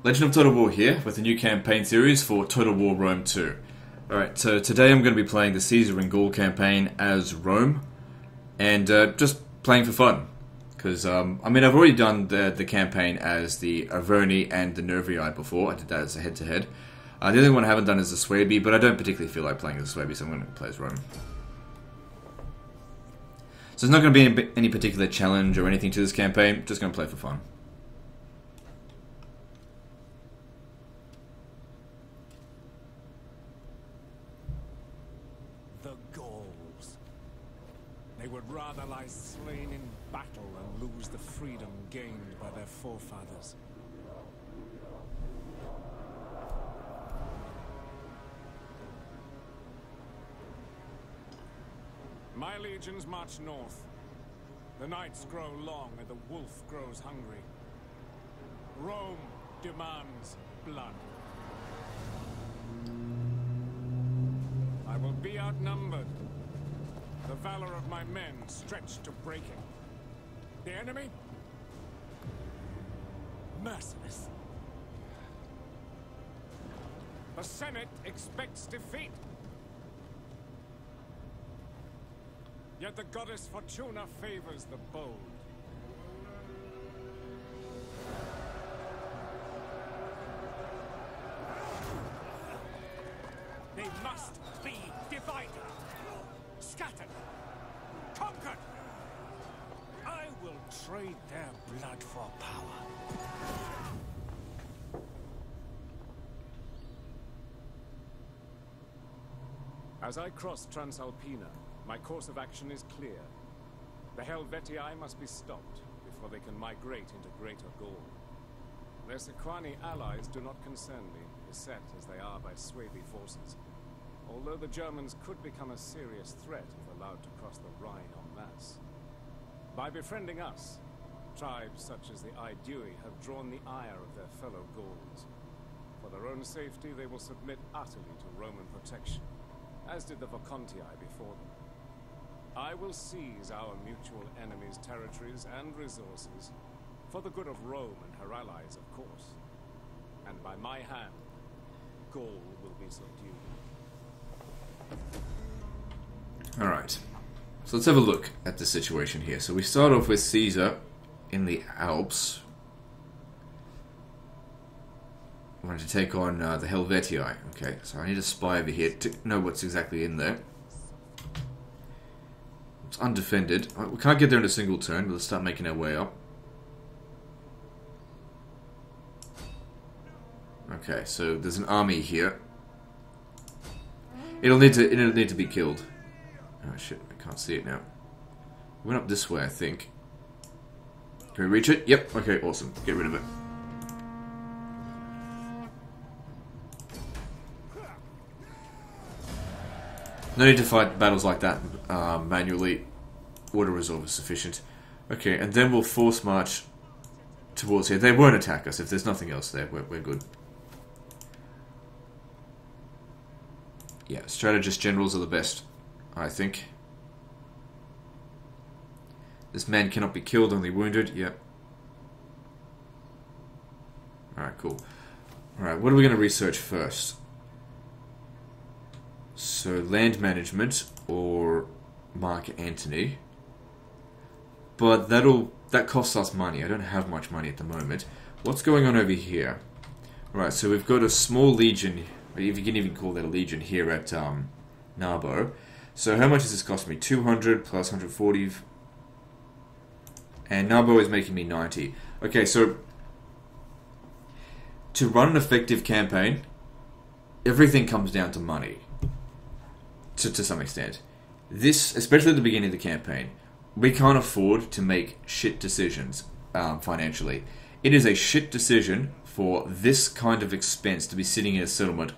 Legend of Total War here with a new campaign series for Total War Rome 2. Alright, so today I'm going to be playing the Caesar and Gaul campaign as Rome, and just playing for fun. Because, I've already done the campaign as the Averni and the Nervii before. I did that as a head-to-head. The only one I haven't done is the Suebi, but I don't particularly feel like playing as the Suebi, so I'm going to play as Rome. So there's not going to be any particular challenge or anything to this campaign, just going to play for fun. The Gauls. They would rather lie slain in battle than lose the freedom gained by their forefathers. My legions march north. The nights grow long and the wolf grows hungry. Rome demands blood. I will be outnumbered. The valor of my men stretched to breaking. The enemy? Merciless. The Senate expects defeat. Yet the goddess Fortuna favors the bold. They must be divided, scattered, conquered. I will trade their blood for power. As I cross Transalpina, my course of action is clear. The Helvetii must be stopped before they can migrate into Greater Gaul. Their Sequani allies do not concern me, beset as they are by Suebi forces. Although the Germans could become a serious threat if allowed to cross the Rhine en masse. By befriending us, tribes such as the Aedui have drawn the ire of their fellow Gauls. For their own safety, they will submit utterly to Roman protection, as did the Vocontii before them. I will seize our mutual enemies' territories and resources, for the good of Rome and her allies, of course. And by my hand, Gaul will be subdued. Alright, so let's have a look at the situation here. So we start off with Caesar in the Alps. I wanted to take on the Helvetii. Okay, so I need a spy over here to know what's exactly in there. It's undefended. We can't get there in a single turn, but let's start making our way up. Okay, so there's an army here. It'll need to be killed. Oh shit, I can't see it now. Went up this way, I think. Can we reach it? Yep, okay, awesome. Get rid of it. No need to fight battles like that manually. Water resolve is sufficient. Okay, and then we'll force march towards here. They won't attack us if there's nothing else there. We're good. Yeah, strategist generals are the best, I think. This man cannot be killed, only wounded. Yep. Alright, cool. Alright, what are we going to research first? So, land management or Mark Antony. But that costs us money. I don't have much money at the moment. What's going on over here? Right, so we've got a small legion, if you can even call that a legion, here at Narbo. So how much does this cost me? 200 plus 140. And Narbo is making me 90. Okay, so to run an effective campaign, everything comes down to money. To some extent. This, especially at the beginning of the campaign, we can't afford to make shit decisions financially. It is a shit decision for this kind of expense to be sitting in a settlement,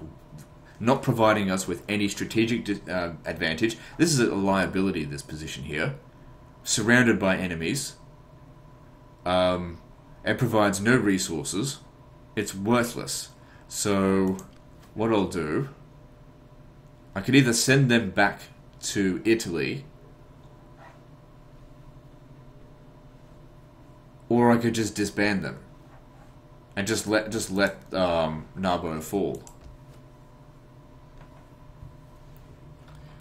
not providing us with any strategic advantage. This is a liability, this position here. Surrounded by enemies. It provides no resources. It's worthless. So, what I'll do, I could either send them back to Italy, or I could just disband them. and just let Narbo fall.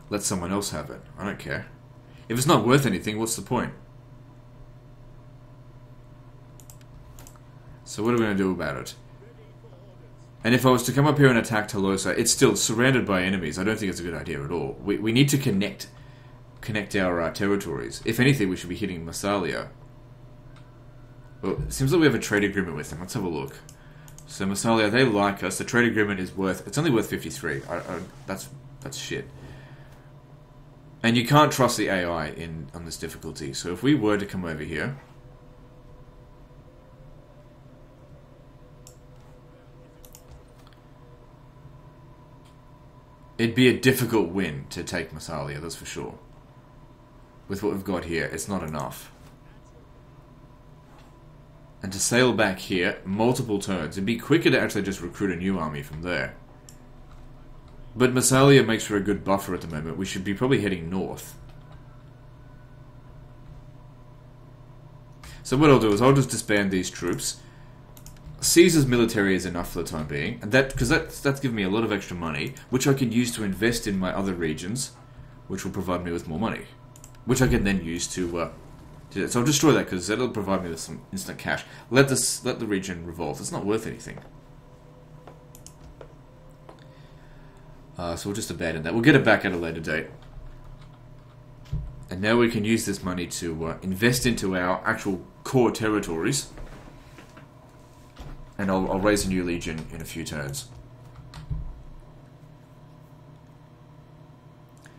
Let someone else have it. I don't care. If it's not worth anything, what's the point? So what are we going to do about it? And if I was to come up here and attack Tolosa, it's still surrounded by enemies. I don't think it's a good idea at all. We need to connect our territories. If anything, we should be hitting Massalia. Well, it seems like we have a trade agreement with them. Let's have a look. So Massalia, they like us. The trade agreement is worth... It's only worth 53. That's shit. And you can't trust the AI on this difficulty. So if we were to come over here... It'd be a difficult win to take Massalia, that's for sure. With what we've got here, it's not enough. And to sail back here, multiple turns, it'd be quicker to actually just recruit a new army from there. But Massalia makes for a good buffer at the moment. We should be probably heading north. So what I'll do is I'll just disband these troops. Caesar's military is enough for the time being, and because that's given me a lot of extra money, which I can use to invest in my other regions, which will provide me with more money, which I can then use to do that. So I'll destroy that because that'll provide me with some instant cash. Let the region revolt. It's not worth anything. So we'll just abandon that. We'll get it back at a later date. And now we can use this money to invest into our actual core territories. And I'll raise a new legion in a few turns.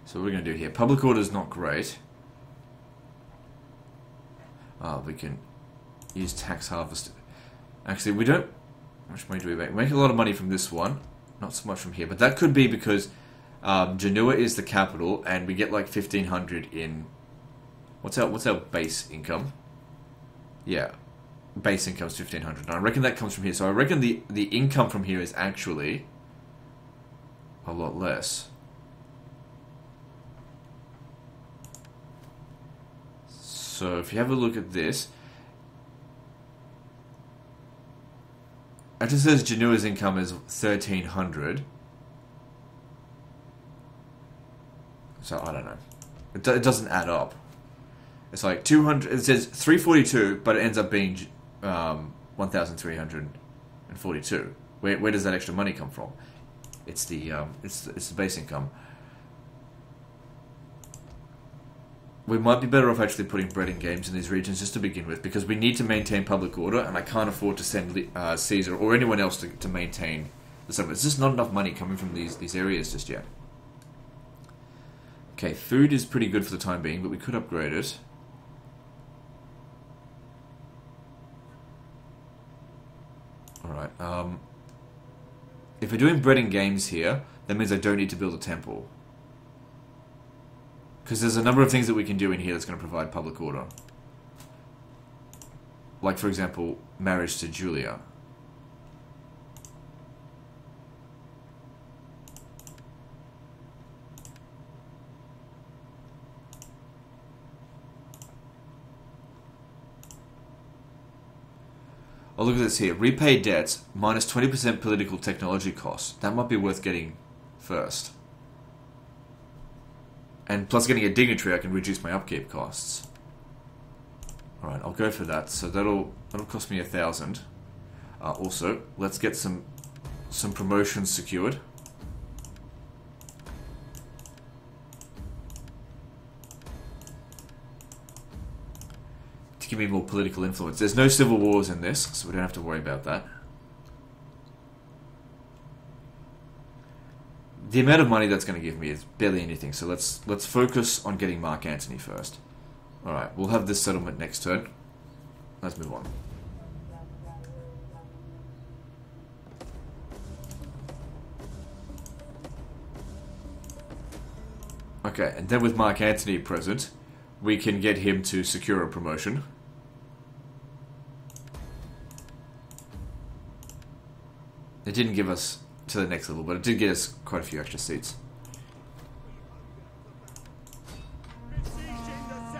So what we're going to do here. Public order is not great. We can use tax harvest. Actually, we don't... How much money do we make? We make a lot of money from this one. Not so much from here. But that could be because Genoa is the capital and we get like 1,500 in... What's our base income? Yeah. Base income is 1,500. And I reckon that comes from here. So I reckon the income from here is actually a lot less. So if you have a look at this, it just says Genoa's income is 1,300. So I don't know. It doesn't add up. It's like 200. It says 342, but it ends up being 1,342. Where does that extra money come from? It's the base income. We might be better off actually putting bread and games in these regions just to begin with, because we need to maintain public order, and I can't afford to send Caesar or anyone else to maintain the settlement. It's just not enough money coming from these areas just yet. Okay, food is pretty good for the time being, but we could upgrade it. Alright, if we're doing bread and games here, that means I don't need to build a temple. Because there's a number of things that we can do in here that's going to provide public order. Like, for example, marriage to Julia. Oh, look at this here. Repay debts minus 20% political technology costs. That might be worth getting first. And plus getting a dignitary, I can reduce my upkeep costs. Alright, I'll go for that. So that'll cost me 1,000. Also, let's get some promotions secured. To give me more political influence. There's no civil wars in this, so we don't have to worry about that. The amount of money that's going to give me is barely anything, so let's focus on getting Mark Antony first. Alright, we'll have this settlement next turn. Let's move on. Okay, and then with Mark Antony present, we can get him to secure a promotion. It didn't give us to the next level, but it did get us quite a few extra seats.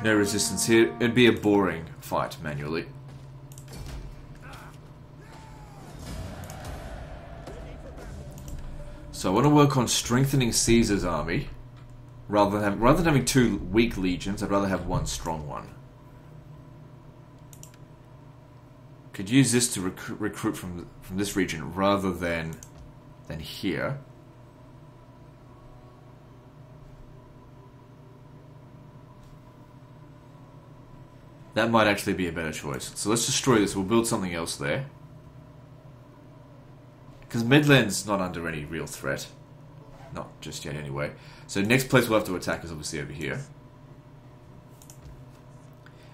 No resistance here. It'd be a boring fight manually. So I want to work on strengthening Caesar's army. Rather than having 2 weak legions, I'd rather have 1 strong one. Could use this to recruit from this region rather than here. That might actually be a better choice. So let's destroy this. We'll build something else there. Because Midland's not under any real threat. Not just yet, anyway. So next place we'll have to attack is obviously over here.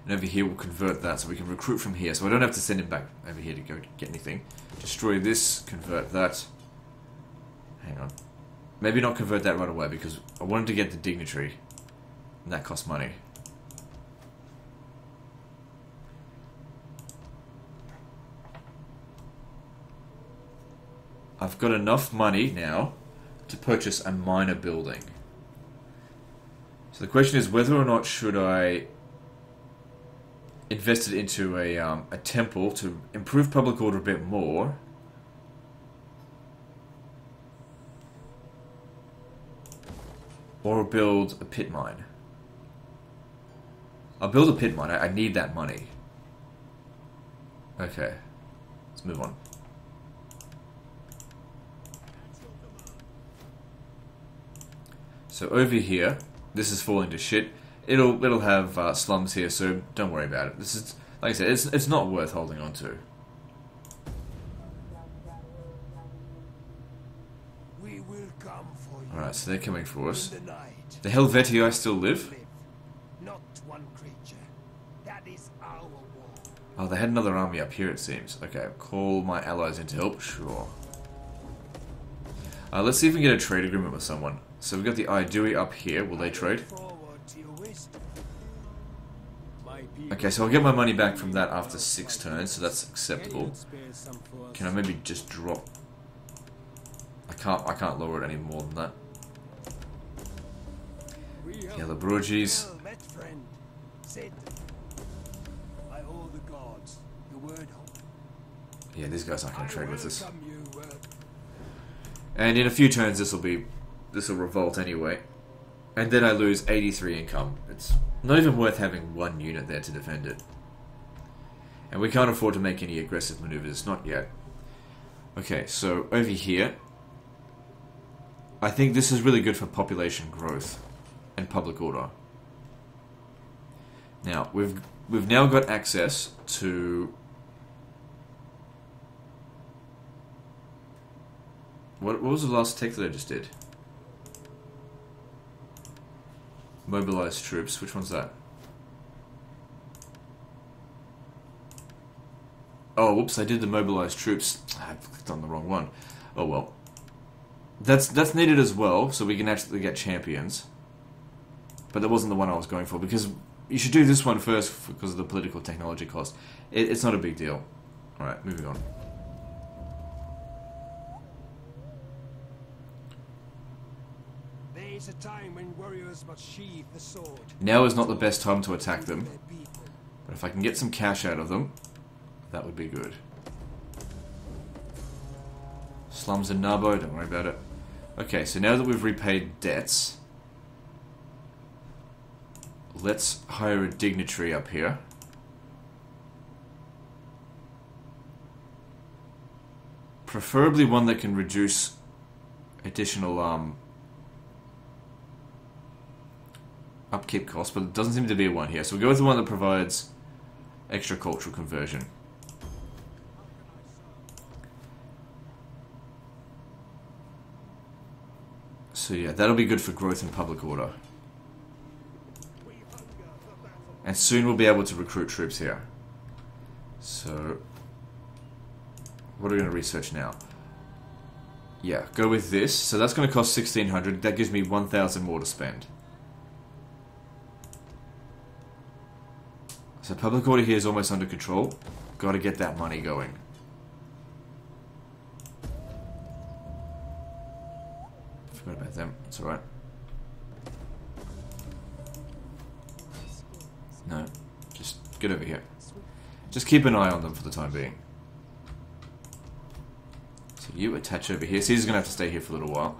And over here we'll convert that so we can recruit from here. So I don't have to send him back over here to go get anything. Destroy this, convert that. Hang on. Maybe not convert that right away because I wanted to get the dignitary. And that costs money. I've got enough money now to purchase a minor building. So the question is whether or not should I invest it into a temple to improve public order a bit more, or build a pit mine. I'll build a pit mine. I need that money. Okay, let's move on. So over here, this is falling to shit. It'll have slums here, so don't worry about it. This is, like I said, it's not worth holding on to. We will come for you. Alright, so they're coming for us. In the night. The Helvetii still live? Not one creature. That is our war. Oh, they had another army up here, it seems. Okay, call my allies in to help. Sure. Let's see if we can get a trade agreement with someone. So we've got the Aedui up here. Will they trade? Forward to your wisdom. Okay, so I'll get my money back from that after 6 turns, so that's acceptable. Can I maybe just drop? I can't lower it any more than that. Yeah, the Bruges. Well met, friend. Said by all the gods, your word hold. Yeah, these guys aren't going to trade with us. Welcome you, And in a few turns, this will revolt anyway. And then I lose 83 income. It's not even worth having 1 unit there to defend it. And we can't afford to make any aggressive maneuvers, not yet. Okay, so over here, I think this is really good for population growth and public order. Now, we've now got access to... What was the last tech that I just did? Mobilize troops. Which one's that? Oh, whoops! I did the mobilize troops. I clicked on the wrong one. Oh well. That's needed as well, so we can actually get champions. But that wasn't the one I was going for, because you should do this one first because of the political technology cost. It's not a big deal. All right, moving on. There is a time when warriors must sheathe the sword. Now is not the best time to attack them, but if I can get some cash out of them, that would be good. Slums in Nabo, don't worry about it. Okay, so now that we've repaid debts, let's hire a dignitary up here. Preferably one that can reduce additional upkeep costs, but it doesn't seem to be one here. So we'll go with the one that provides extra cultural conversion. So yeah, that'll be good for growth and public order. And soon we'll be able to recruit troops here. So, what are we going to research now? Yeah, go with this. So that's going to cost 1,600. That gives me 1,000 more to spend. So public order here is almost under control. Got to get that money going. Forgot about them. It's alright. No, just get over here. Just keep an eye on them for the time being. So So you attach over here. So he's going to have to stay here for a little while.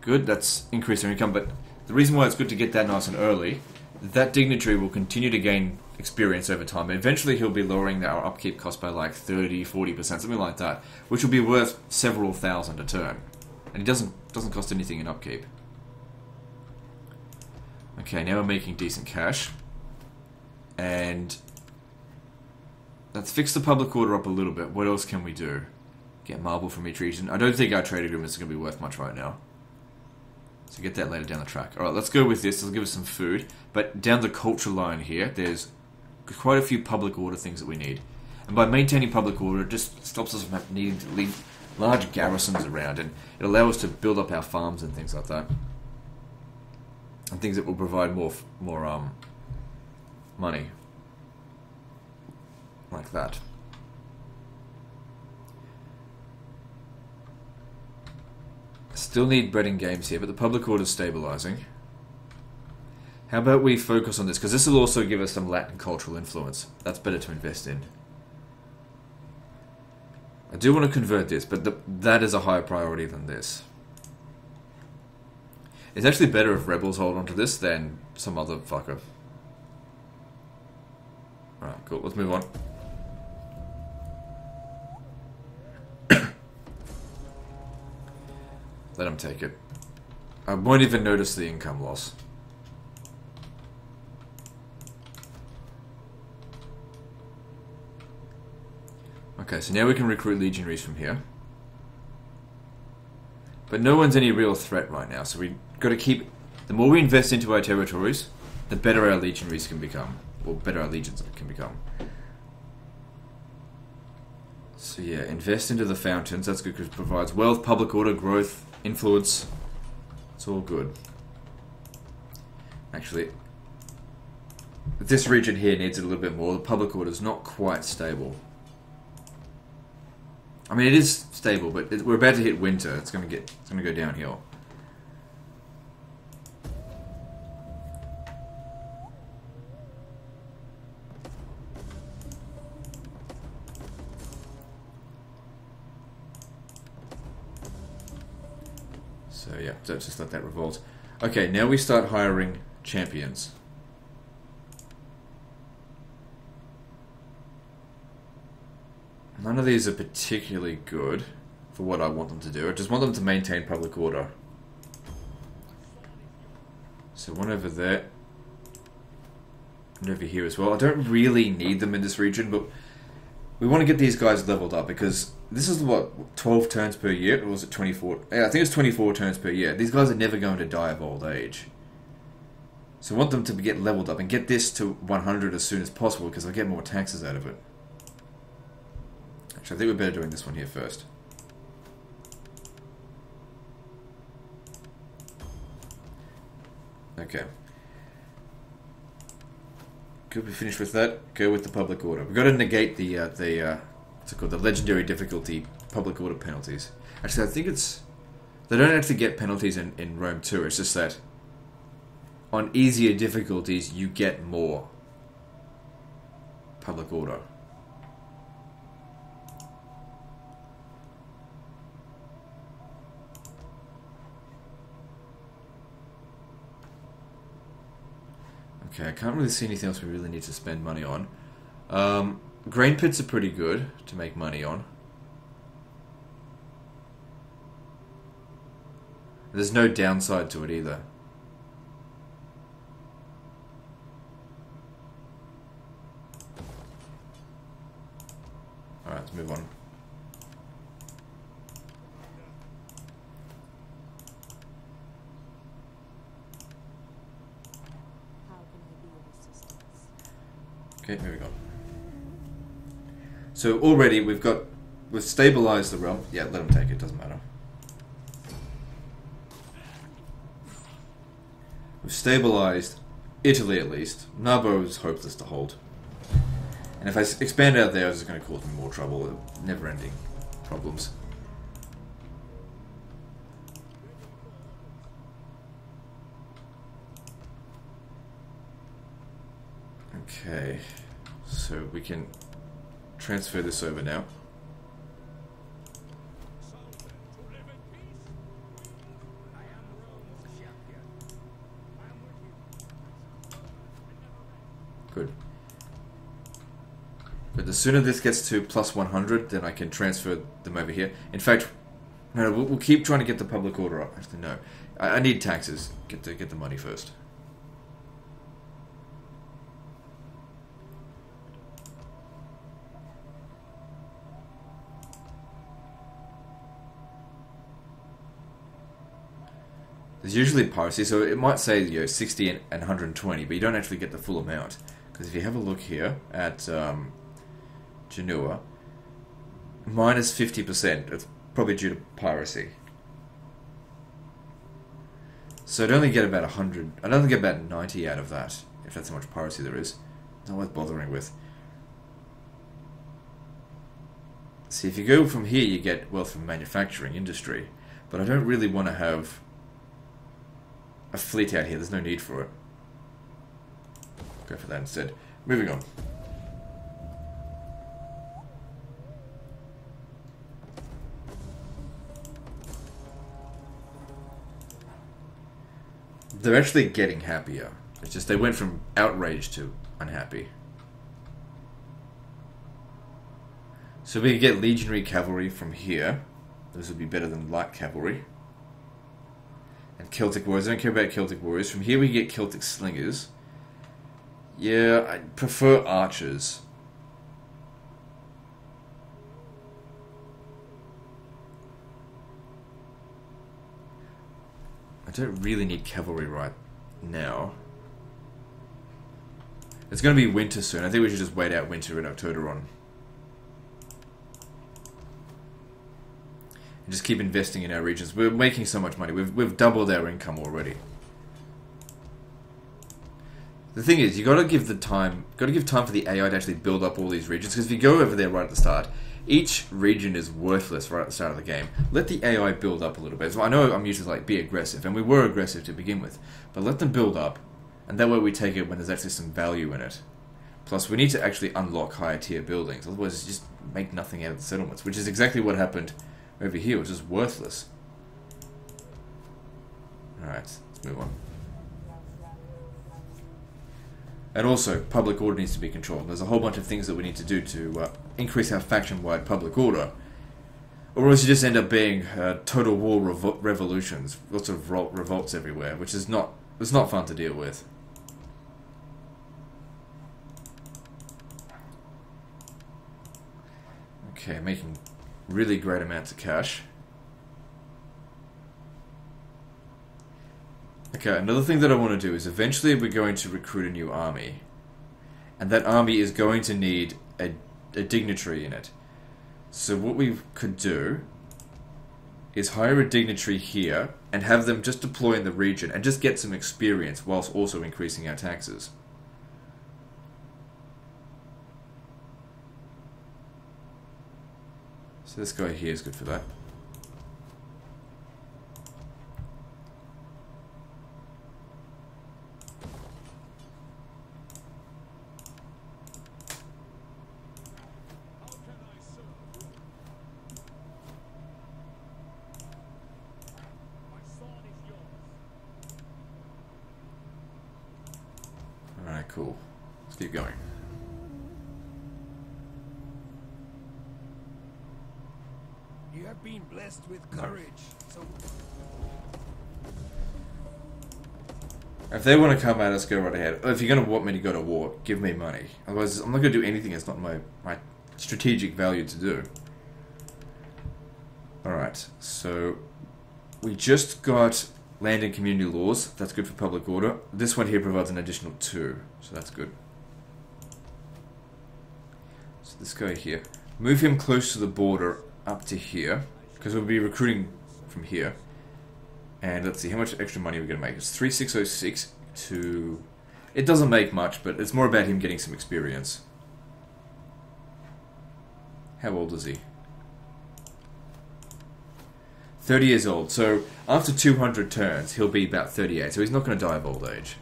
Good, that's increased our income, but the reason why it's good to get that nice and early, that dignitary will continue to gain experience over time. Eventually he'll be lowering our upkeep cost by like 30-40%, something like that, which will be worth several thousand a turn. And it doesn't cost anything in upkeep. Okay, now we're making decent cash. And let's fix the public order up a little bit. What else can we do? Get marble from each region. I don't think our trade agreements are going to be worth much right now. So get that later down the track. Alright, let's go with this. It'll give us some food. But down the culture line here, there's quite a few public order things that we need. And by maintaining public order, it just stops us from needing to leave large garrisons around. And it allows us to build up our farms and things like that. And things that will provide more money. Like that. Still need bread and games here, but the public order is stabilizing. How about we focus on this? Because this will also give us some Latin cultural influence. That's better to invest in. I do want to convert this, but that is a higher priority than this. It's actually better if rebels hold onto this than some other fucker. Alright, cool. Let's move on. Let him take it. I won't even notice the income loss. Okay, so now we can recruit legionaries from here. But no one's any real threat right now, so we've got to keep... The more we invest into our territories, the better our legionaries can become. Or better our legions can become. So yeah, invest into the fountains. That's good because it provides wealth, public order, growth, influence. It's all good. Actually, this region here needs it a little bit more. The public order is not quite stable. I mean, it is stable, but we're about to hit winter. It's going to go downhill. So yeah, don't just let that revolt. Okay, now we start hiring champions. None of these are particularly good for what I want them to do. I just want them to maintain public order. So one over there. And over here as well. I don't really need them in this region, but we want to get these guys leveled up because this is what, 12 turns per year? Or was it 24? Yeah, I think it's 24 turns per year. These guys are never going to die of old age. So I want them to get leveled up and get this to 100 as soon as possible because I'll get more taxes out of it. Actually, I think we're better doing this one here first. Okay. Could we finish with that? Go with the public order. We've got to negate the what's it called? The legendary difficulty public order penalties. Actually, I think it's... They don't actually get penalties in Rome too. It's just that on easier difficulties, you get more public order. Okay, I can't really see anything else we really need to spend money on. Grain pits are pretty good to make money on. There's no downside to it either. Alright, let's move on. Okay, moving on. So already we've stabilized the realm. Yeah, let them take it, doesn't matter. We've stabilized Italy at least. Narbo is hopeless to hold. And if I expand out there, it's going to cause me more trouble. Never-ending problems. Okay, so we can transfer this over now. But the sooner this gets to plus 100, then I can transfer them over here. In fact, no, we'll keep trying to get the public order up. Actually, no. I need taxes. Get the money first. There's usually piracy, so it might say 60 and 120, but you don't actually get the full amount. Because if you have a look here at Genua, minus 50%. It's probably due to piracy. So I'd only get about 100. I'd only get about 90 out of that, if that's how much piracy there is. It's not worth bothering with. See, if you go from here, you get wealth from manufacturing industry, but I don't really want to have a fleet out here. There's no need for it. Go for that instead. Moving on. They're actually getting happier. It's just they went from outraged to unhappy. So we can get legionary cavalry from here. Those would be better than light cavalry. And Celtic warriors. I don't care about Celtic warriors. From here we get Celtic slingers. Yeah, I prefer archers. I don't really need cavalry right now. It's going to be winter soon. I think we should just wait out winter in Octoderon. And just keep investing in our regions. We're making so much money. We've doubled our income already. The thing is, you got to give time for the AI to actually build up all these regions. Because if you go over there right at the start, each region is worthless right at the start of the game. Let the AI build up a little bit. So I know I'm usually like, be aggressive, and we were aggressive to begin with. But let them build up, and that way we take it when there's actually some value in it. Plus, we need to actually unlock higher tier buildings. Otherwise, just make nothing out of the settlements. Which is exactly what happened over here, which is worthless. Alright, let's move on. And also, public order needs to be controlled. There's a whole bunch of things that we need to do to increase our faction-wide public order. Or else you just end up being total war revolutions. Lots of revolts everywhere, which is not fun to deal with. Okay, making really great amounts of cash. Okay, another thing that I want to do is eventually we're going to recruit a new army. And that army is going to need a dignitary in it. So what we could do is hire a dignitary here and have them just deploy in the region and just get some experience whilst also increasing our taxes. So this guy here is good for that. Alright, cool. Let's keep going. You have been blessed with courage, so... If they want to come at us, go right ahead. If you're going to want me to go to war, give me money. Otherwise, I'm not going to do anything that's not my strategic value to do. Alright, so... we just got land and community laws. That's good for public order. This one here provides an additional 2, so that's good. So this guy here. Move him close to the border up to here, because we'll be recruiting from here. And let's see, how much extra money we're going to make. It's 3606 to... it doesn't make much, but it's more about him getting some experience. How old is he? 30 years old, so after 200 turns, he'll be about 38, so he's not going to die of old age.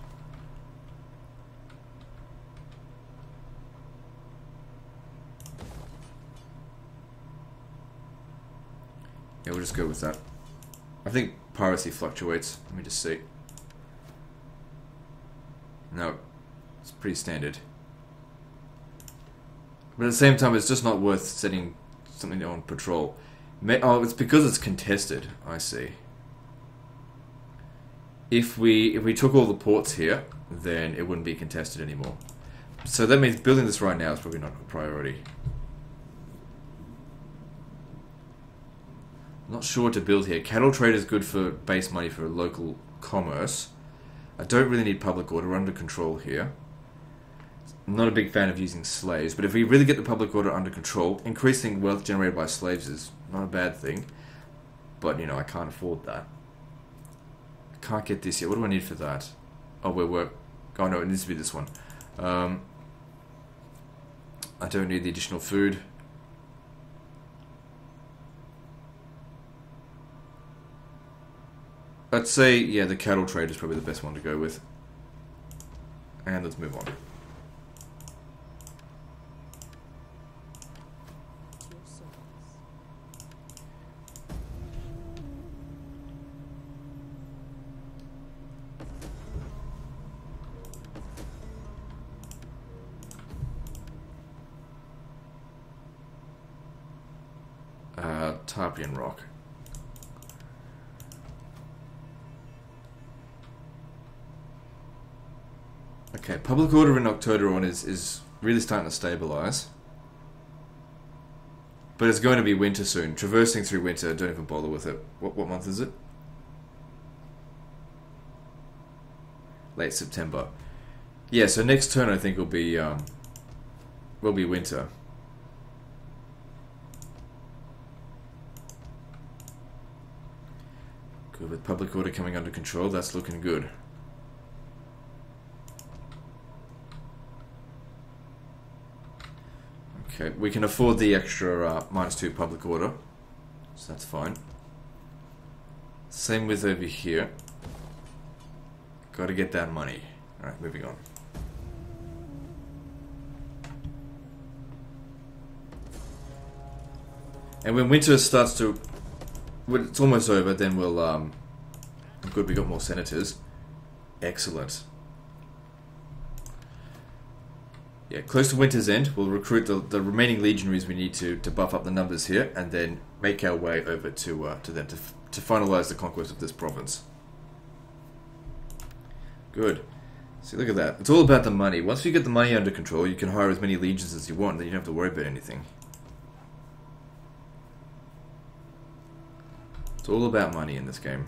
Yeah, we'll just go with that. I think piracy fluctuates. Let me just see. No, it's pretty standard. But at the same time, it's just not worth setting something on patrol. Oh, it's because it's contested. I see. If we took all the ports here, then it wouldn't be contested anymore. So that means building this right now is probably not a priority. I'm not sure what to build here. Cattle trade is good for base money for local commerce. I don't really need public order. We're under control here. I'm not a big fan of using slaves, but if we really get the public order under control, increasing wealth generated by slaves is not a bad thing. But, you know, I can't afford that. I can't get this yet. What do I need for that? Oh, oh no, it needs to be this one. I don't need the additional food. I'd say, yeah, the cattle trade is probably the best one to go with. And let's move on. Tarpeian rock. Okay, public order in Octoderon is really starting to stabilize. But it's going to be winter soon. Traversing through winter, don't even bother with it. What month is it? Late September. Yeah, so next turn I think will be winter. Good, with public order coming under control, that's looking good. Okay, we can afford the extra -2 public order, so that's fine. Same with over here. Got to get that money. Alright, moving on. And when winter starts to... when it's almost over, then we'll... good, we got more senators. Excellent. Yeah, close to winter's end, we'll recruit the remaining legionaries we need to buff up the numbers here, and then make our way over to them to finalize the conquest of this province. Good. See, look at that. It's all about the money. Once you get the money under control, you can hire as many legions as you want, then you don't have to worry about anything. It's all about money in this game.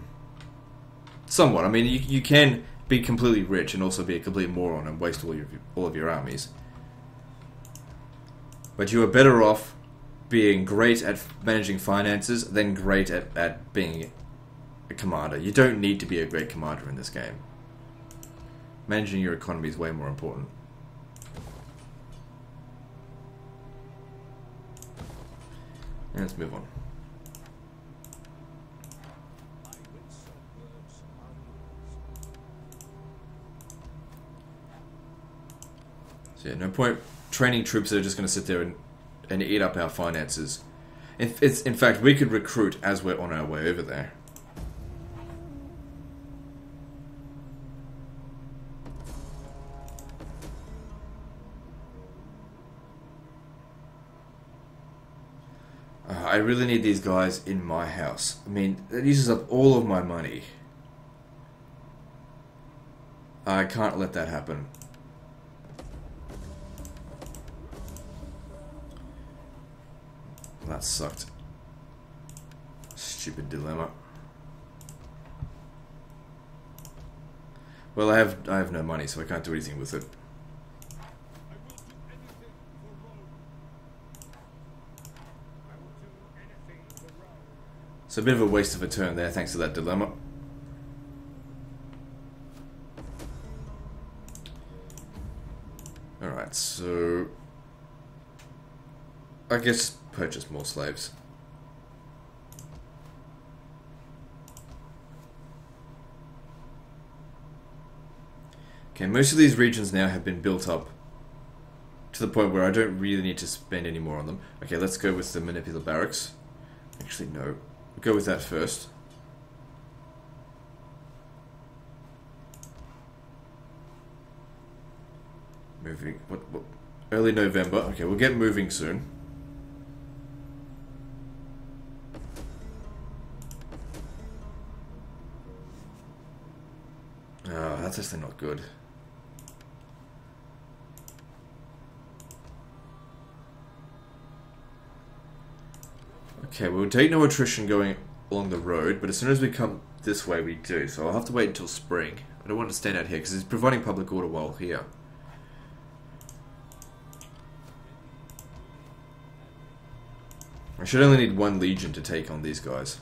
Somewhat. I mean, you can be completely rich and also be a complete moron and waste all of your armies. But you are better off being great at managing finances than great at being a commander. You don't need to be a great commander in this game. Managing your economy is way more important. And let's move on. So yeah, no point training troops that are just going to sit there and eat up our finances. In fact, we could recruit as we're on our way over there. I really need these guys in my house. I mean, that uses up all of my money. I can't let that happen. That sucked. Stupid dilemma. Well, I have no money, so I can't do anything with it. So a bit of a waste of a turn there, thanks to that dilemma. Alright, so... I guess purchase more slaves. Okay, most of these regions now have been built up to the point where I don't really need to spend any more on them. Okay, let's go with the Manipular Barracks. Actually, no. We'll go with that first. Moving... What? Early November. Okay, we'll get moving soon. Oh, that's actually not good. Okay, we'll take no attrition going along the road, but as soon as we come this way, we do. So I'll have to wait until spring. I don't want to stand out here because it's providing public order while here. I should only need one legion to take on these guys.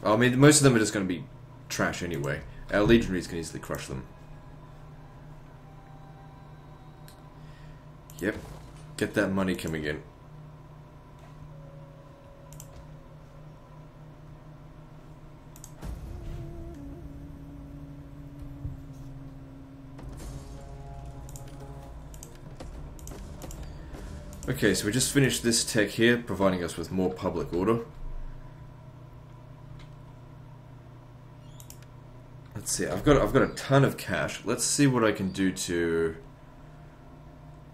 I mean, most of them are just going to be trash anyway. Our legionaries can easily crush them. Yep. Get that money coming in. Okay, so we just finished this tech here, providing us with more public order. Let's see, I've got a ton of cash. Let's see what I can do to...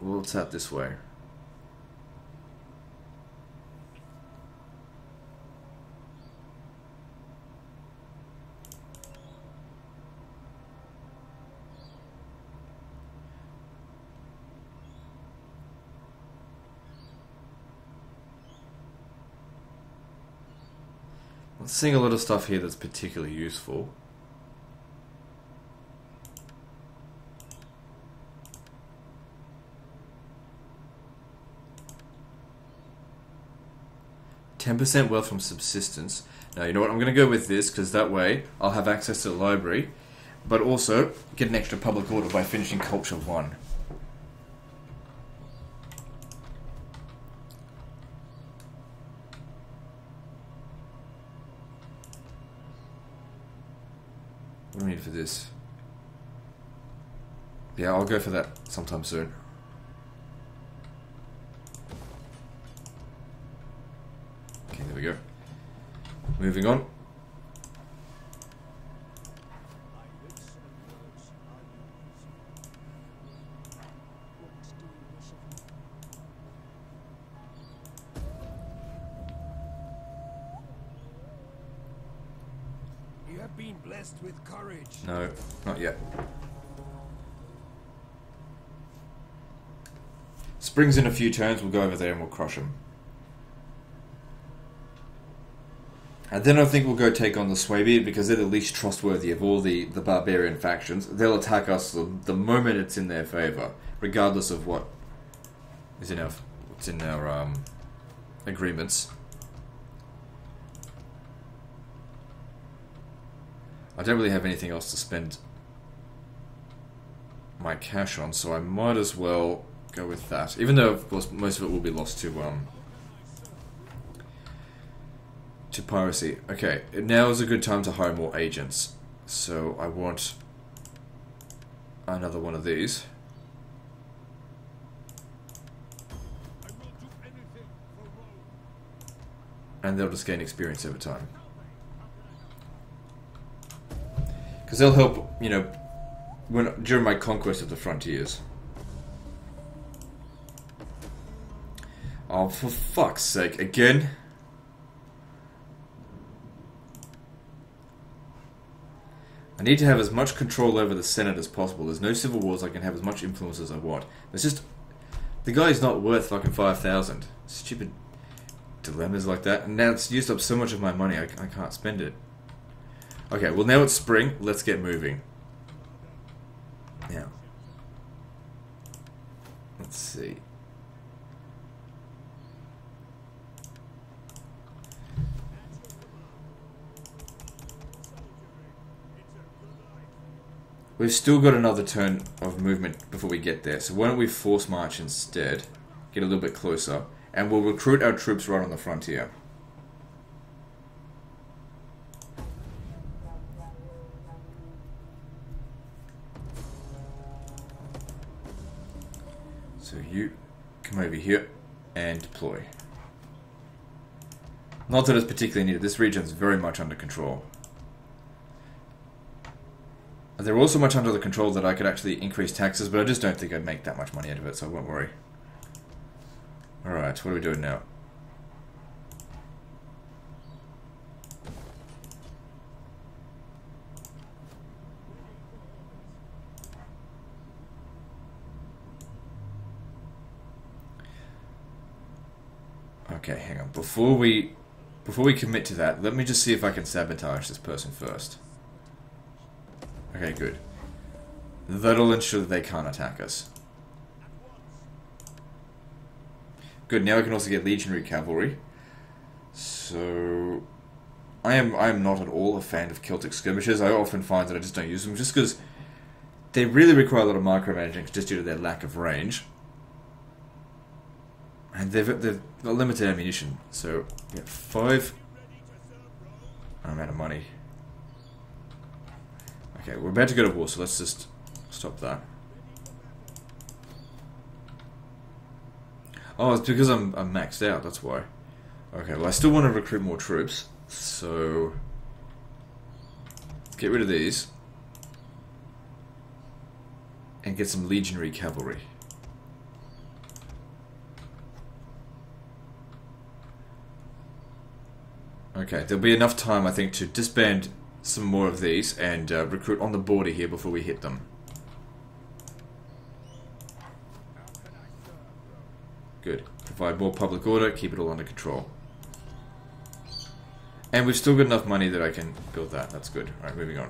We'll tap this way. I'm seeing a lot of stuff here that's particularly useful. %10 wealth from subsistence. Now, you know what? I'm going to go with this because that way I'll have access to the library, but also get an extra public order by finishing Culture 1. What do we need for this? Yeah, I'll go for that sometime soon. Okay, there we go. Moving on. You have been blessed with courage. No, not yet. Spring's in a few turns, we'll go over there and we'll crush them. And then I think we'll go take on the Swaybeard because they're the least trustworthy of all the barbarian factions. They'll attack us the moment it's in their favour, regardless of what is in our agreements. I don't really have anything else to spend my cash on, so I might as well go with that. Even though, of course, most of it will be lost to piracy. Okay, now is a good time to hire more agents. So I want another one of these. And they'll just gain experience over time. Because they'll help, you know, during my conquest of the frontiers. Oh, for fuck's sake, again? I need to have as much control over the Senate as possible. There's no civil wars, I can have as much influence as I want. It's just... The guy's not worth fucking 5,000. Stupid dilemmas like that. And now it's used up so much of my money, I can't spend it. Okay, well now it's spring, let's get moving. Now. Let's see. We've still got another turn of movement before we get there, so why don't we force march instead, get a little bit closer, and we'll recruit our troops right on the frontier. So you come over here and deploy. Not that it's particularly needed, this region's very much under control. They're also much under the control that I could actually increase taxes, but I just don't think I'd make that much money out of it, so I won't worry. Alright, what are we doing now? Okay, hang on. Before we commit to that, let me just see if I can sabotage this person first. Okay, good. That'll ensure that they can't attack us. Good, now I can also get legionary cavalry. So I am not at all a fan of Celtic skirmishers. I often find that I just don't use them just because they really require a lot of micromanaging just due to their lack of range. And they've got limited ammunition, so yeah, 5. I'm out of money. Okay, we're about to go to war, so let's just stop that. Oh, it's because I'm maxed out, that's why. Okay, well I still want to recruit more troops, so let's get rid of these. And get some legionary cavalry. Okay, there'll be enough time, I think, to disband some more of these and recruit on the border here before we hit them. Good. Provide more public order, keep it all under control. And we've still got enough money that I can build that. That's good. Alright, moving on.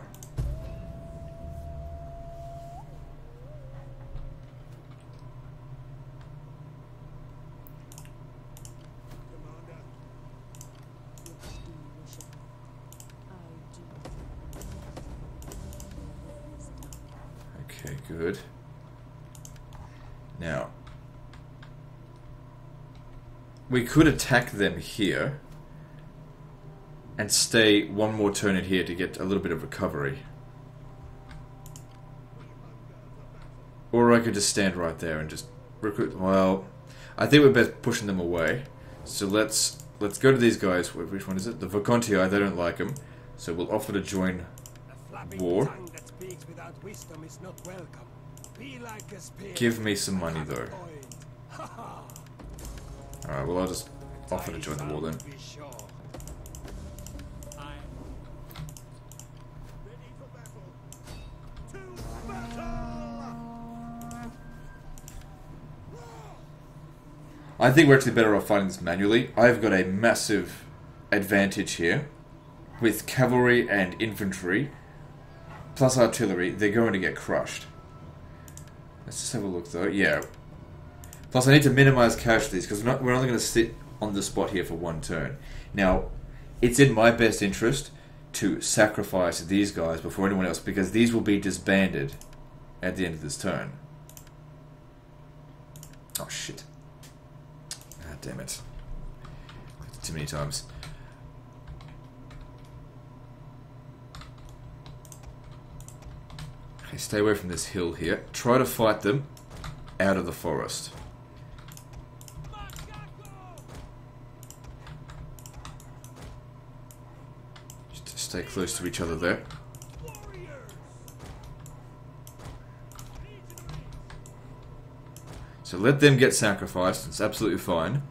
Okay, good. Now, we could attack them here and stay one more turn in here to get a little bit of recovery. Or I could just stand right there and just recruit. Well, I think we're best pushing them away. So let's go to these guys. Which one is it? The Visconti. They don't like them, so we'll offer to join war. Give me some money though. Alright, well I'll just offer to join the war then. I think we're actually better off fighting this manually. I've got a massive advantage here. With cavalry and infantry, plus artillery, they're going to get crushed. Let's just have a look though. Yeah. Plus I need to minimize casualties because we're only going to sit on the spot here for one turn. Now, it's in my best interest to sacrifice these guys before anyone else because these will be disbanded at the end of this turn. Oh shit. Ah, damn it. Too many times. Okay, stay away from this hill here. Try to fight them out of the forest. Just stay close to each other there. So let them get sacrificed. It's absolutely fine.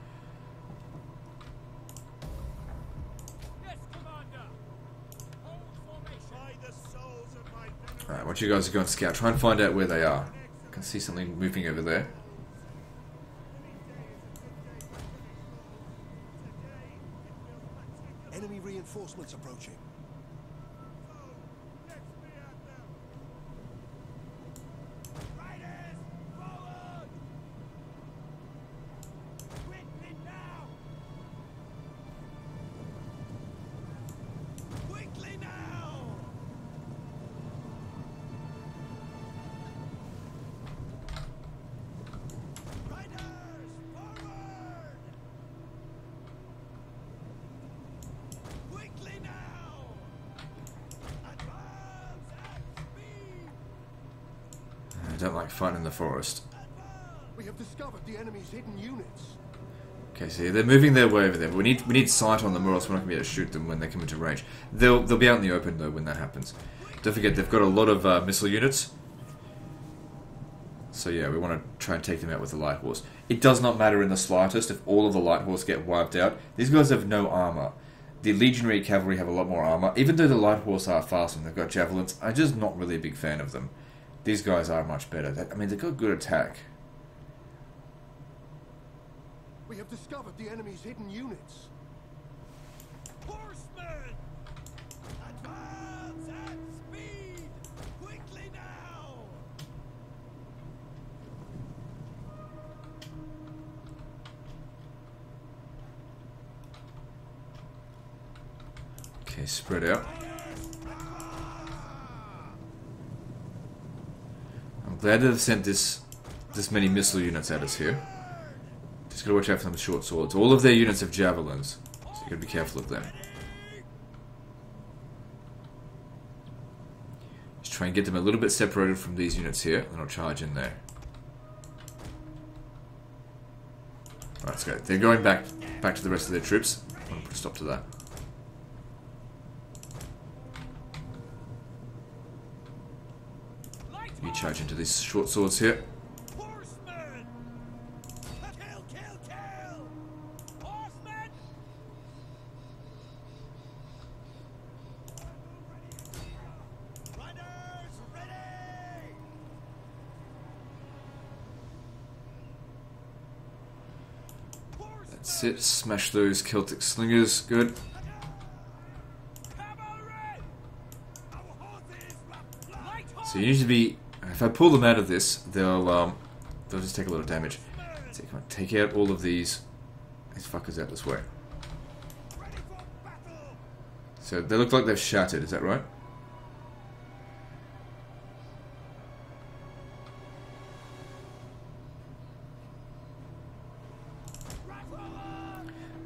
Alright, once you guys go and scout, try and find out where they are. I can see something moving over there. Enemy reinforcements approaching. I don't like fighting in the forest. We have discovered the enemy's hidden units. Okay, so they're moving their way over there. We need sight on them, or else we're not going to be able to shoot them when they come into range. They'll be out in the open though when that happens. Don't forget, they've got a lot of missile units. So yeah, we want to try and take them out with the light horse. It does not matter in the slightest if all of the light horse get wiped out. These guys have no armor. The legionary cavalry have a lot more armor. Even though the light horse are fast and they've got javelins, I'm just not really a big fan of them. These guys are much better. I mean, they've got good attack. We have discovered the enemy's hidden units. Horsemen! Advance at speed! Quickly now! Okay, spread out. I'm glad they've sent this many missile units at us here. Just gotta watch out for them short swords. All of their units have javelins, so you gotta be careful of them. Just try and get them a little bit separated from these units here, and I'll charge in there. Right, let's go. They're going back to the rest of their troops. I'm gonna put a stop to that. You charge into these short swords here. Horsemen! Kill, kill, kill! Horsemen! Riders, ready! That's it. Smash those Celtic slingers. Good. So you need to be. If I pull them out of this, they'll just take a lot of damage. So come on, take out all of these fuckers out this way. So they look like they've shattered. Is that right?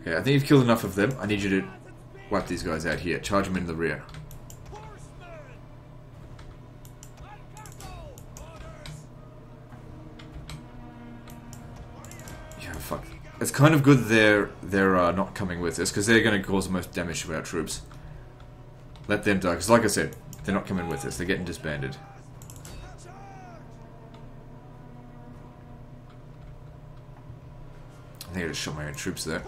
Okay, I think you've killed enough of them. I need you to wipe these guys out here. Charge them in the rear. Fuck. It's kind of good they're not coming with us, because they're going to cause the most damage to our troops. Let them die, because like I said, they're not coming with us. They're getting disbanded. I think I just shot my own troops there.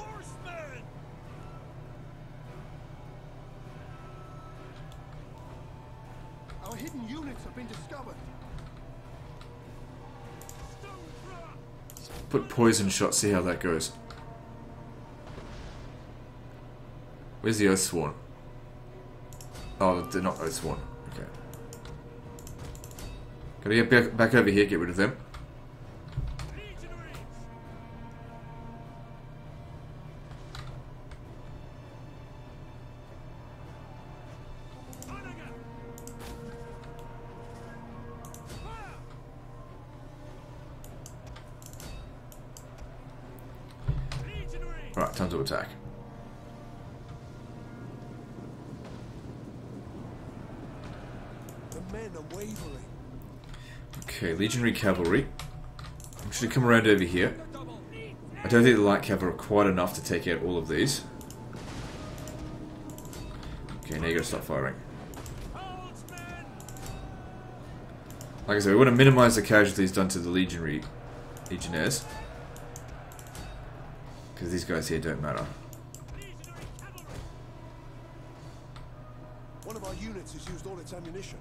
Our hidden units have been discovered. Put poison shot, see how that goes. Where's the Oathsworn? Oh, they're not Oathsworn. Okay. Gotta get back over here, get rid of them. Right, time to attack. The men are wavering. Okay, legionary cavalry. I'm just gonna come around over here. I don't think the light cavalry are quite enough to take out all of these. Okay, now you gotta stop firing. Like I said, we want to minimize the casualties done to the legionnaires. Because these guys here don't matter. One of our units has used all its ammunition.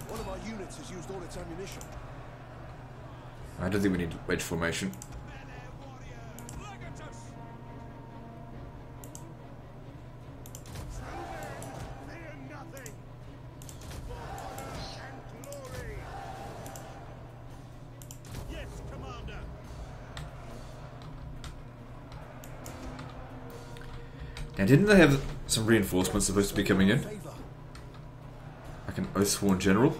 One of our units has used all its ammunition. I don't think we need wedge formation. Now, didn't they have some reinforcements supposed to be coming in? Like an Oathsworn general?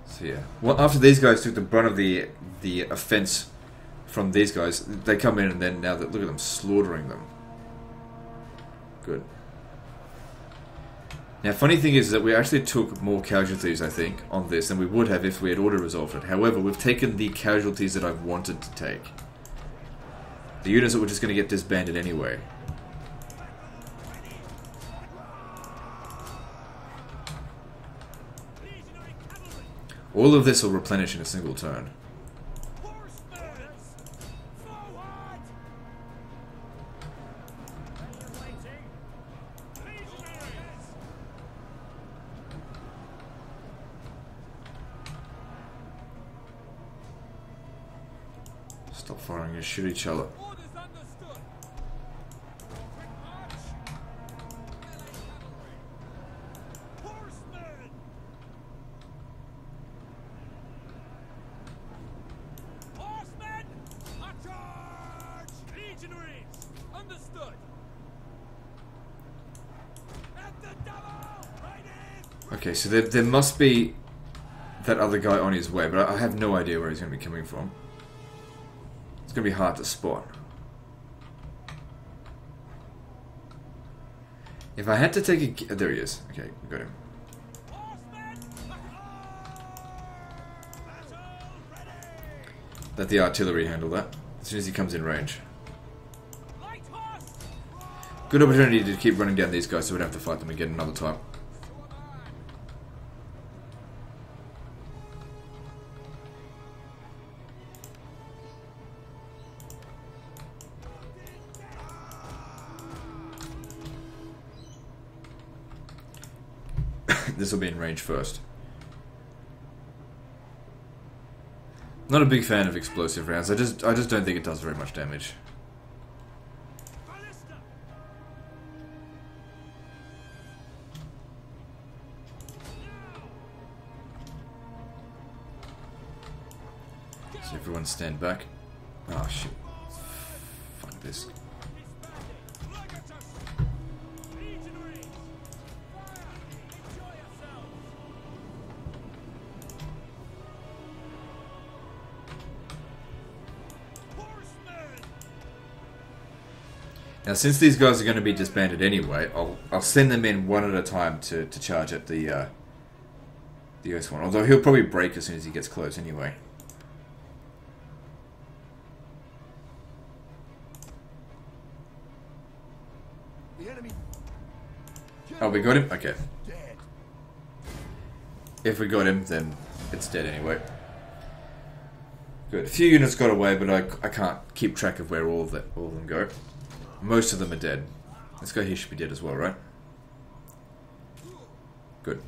So yeah. Well, after these guys took the brunt of the offense from these guys, they come in and then now that look at them slaughtering them. Good. Now, funny thing is that we actually took more casualties, I think, on this than we would have if we had auto-resolved it. However, we've taken the casualties that I've wanted to take. The units that were just going to get disbanded anyway. All of this will replenish in a single turn. Stop firing and shoot each other. Okay, so there must be that other guy on his way, but I have no idea where he's going to be coming from. It's going to be hard to spot. If I had to take a... there he is. Okay, we got him. Let the artillery handle that, as soon as he comes in range. Good opportunity to keep running down these guys so we don't have to fight them again another time. This will be in range first. Not a big fan of explosive rounds. I just don't think it does very much damage. So everyone stand back. Oh shit. Fuck this. Now, since these guys are going to be disbanded anyway, I'll send them in one at a time to charge at the US one. Although he'll probably break as soon as he gets close anyway. Oh, we got him? Okay. If we got him, then it's dead anyway. Good. A few units got away, but I can't keep track of where all of them go. Most of them are dead. This guy here should be dead as well, right? Good.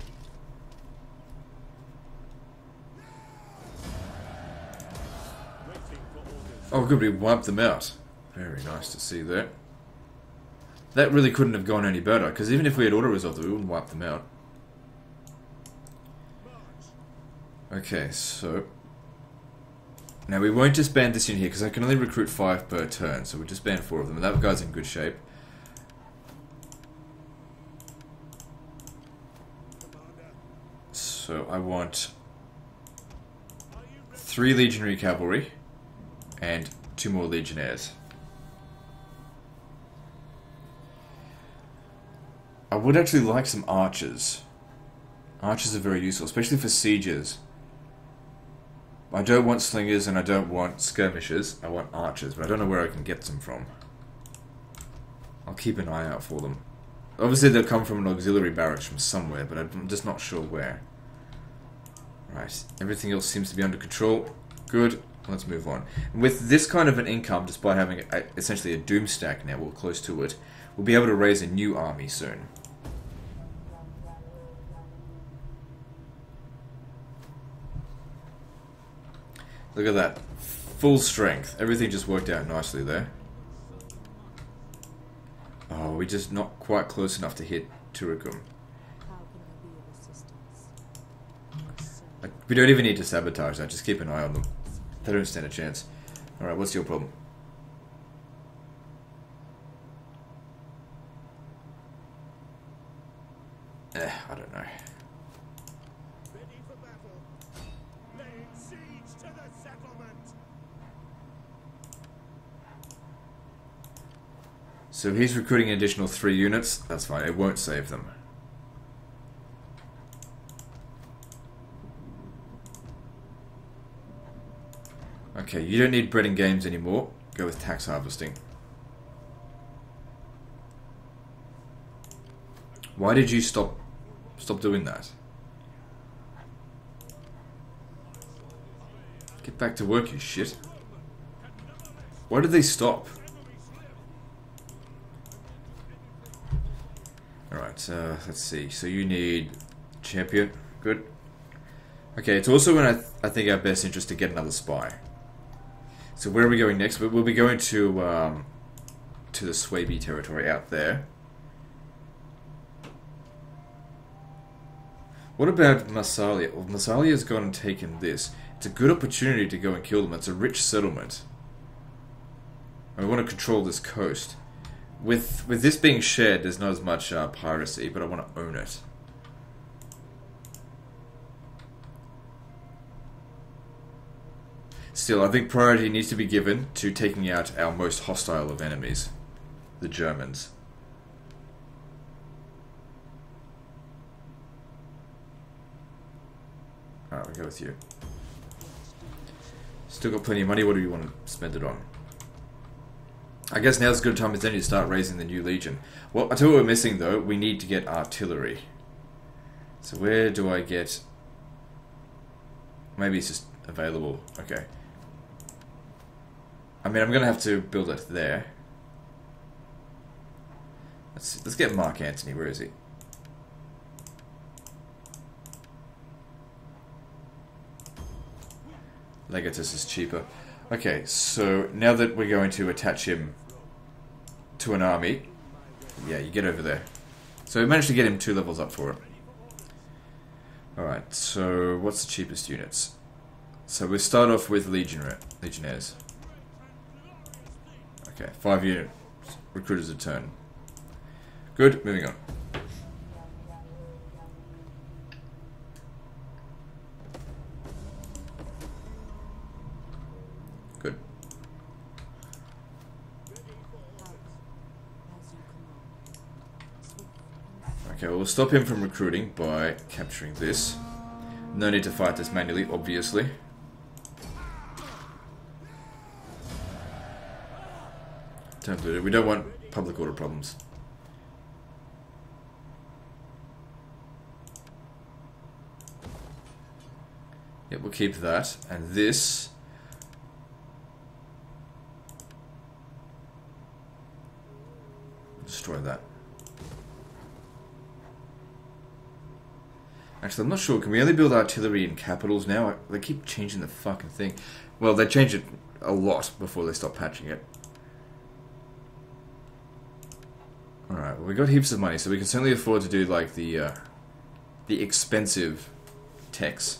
Oh good, we wiped them out. Very nice to see that. That really couldn't have gone any better, because even if we had auto-resolved it, we wouldn't wipe them out. Okay, so... Now we won't disband this unit here because I can only recruit 5 per turn, so we'll disband 4 of them, and that guy's in good shape. So I want 3 legionary cavalry and 2 more legionnaires. I would actually like some archers. Archers are very useful, especially for sieges. I don't want slingers and I don't want skirmishers. I want archers, but I don't know where I can get them from. I'll keep an eye out for them. Obviously they'll come from an auxiliary barracks from somewhere, but I'm just not sure where. Right, everything else seems to be under control. Good, let's move on. With this kind of an income, despite having essentially a doom stack now, or close to it, we'll be able to raise a new army soon. Look at that. Full strength. Everything just worked out nicely there. Oh, we're just not quite close enough to hit Turicum. We don't even need to sabotage that. Just keep an eye on them. They don't stand a chance. Alright, what's your problem? I don't know. So he's recruiting an additional 3 units. That's fine. It won't save them. Okay, you don't need bread and games anymore. Go with tax harvesting. Why did you stop doing that? Get back to work, you shit. Why did they stop? Alright, let's see. So you need champion. Good. Okay, it's also in I think our best interest to get another spy. So where are we going next? We'll be going to the Swaby territory out there. What about Massalia? Well, Massalia's gone and taken this. It's a good opportunity to go and kill them. It's a rich settlement. And we want to control this coast. With this being shared, there's not as much piracy, but I want to own it. Still, I think priority needs to be given to taking out our most hostile of enemies, the Germans. Alright, we'll go with you. Still got plenty of money, what do you want to spend it on? I guess now's as good a time as any to start raising the new legion. Well, I tell you what we're missing though, we need to get artillery. So where do I get... Maybe it's just available, okay. I mean, I'm going to have to build it there. Let's get Mark Antony, where is he? Legatus is cheaper. Okay, so now that we're going to attach him to an army, yeah, you get over there. So we managed to get him 2 levels up for it. Alright, so what's the cheapest units? So we start off with legionnaires. Okay, 5 unit recruiters a turn. Good, moving on. Good. Okay, well, we'll stop him from recruiting by capturing this. No need to fight this manually, obviously. Don't do it. We don't want public order problems. Yep, we'll keep that. And this... destroy that. Actually, I'm not sure. Can we only build artillery in capitals now? They keep changing the fucking thing. Well, they changed it a lot before they stopped patching it. Alright, well, we got heaps of money, so we can certainly afford to do, like, the expensive techs.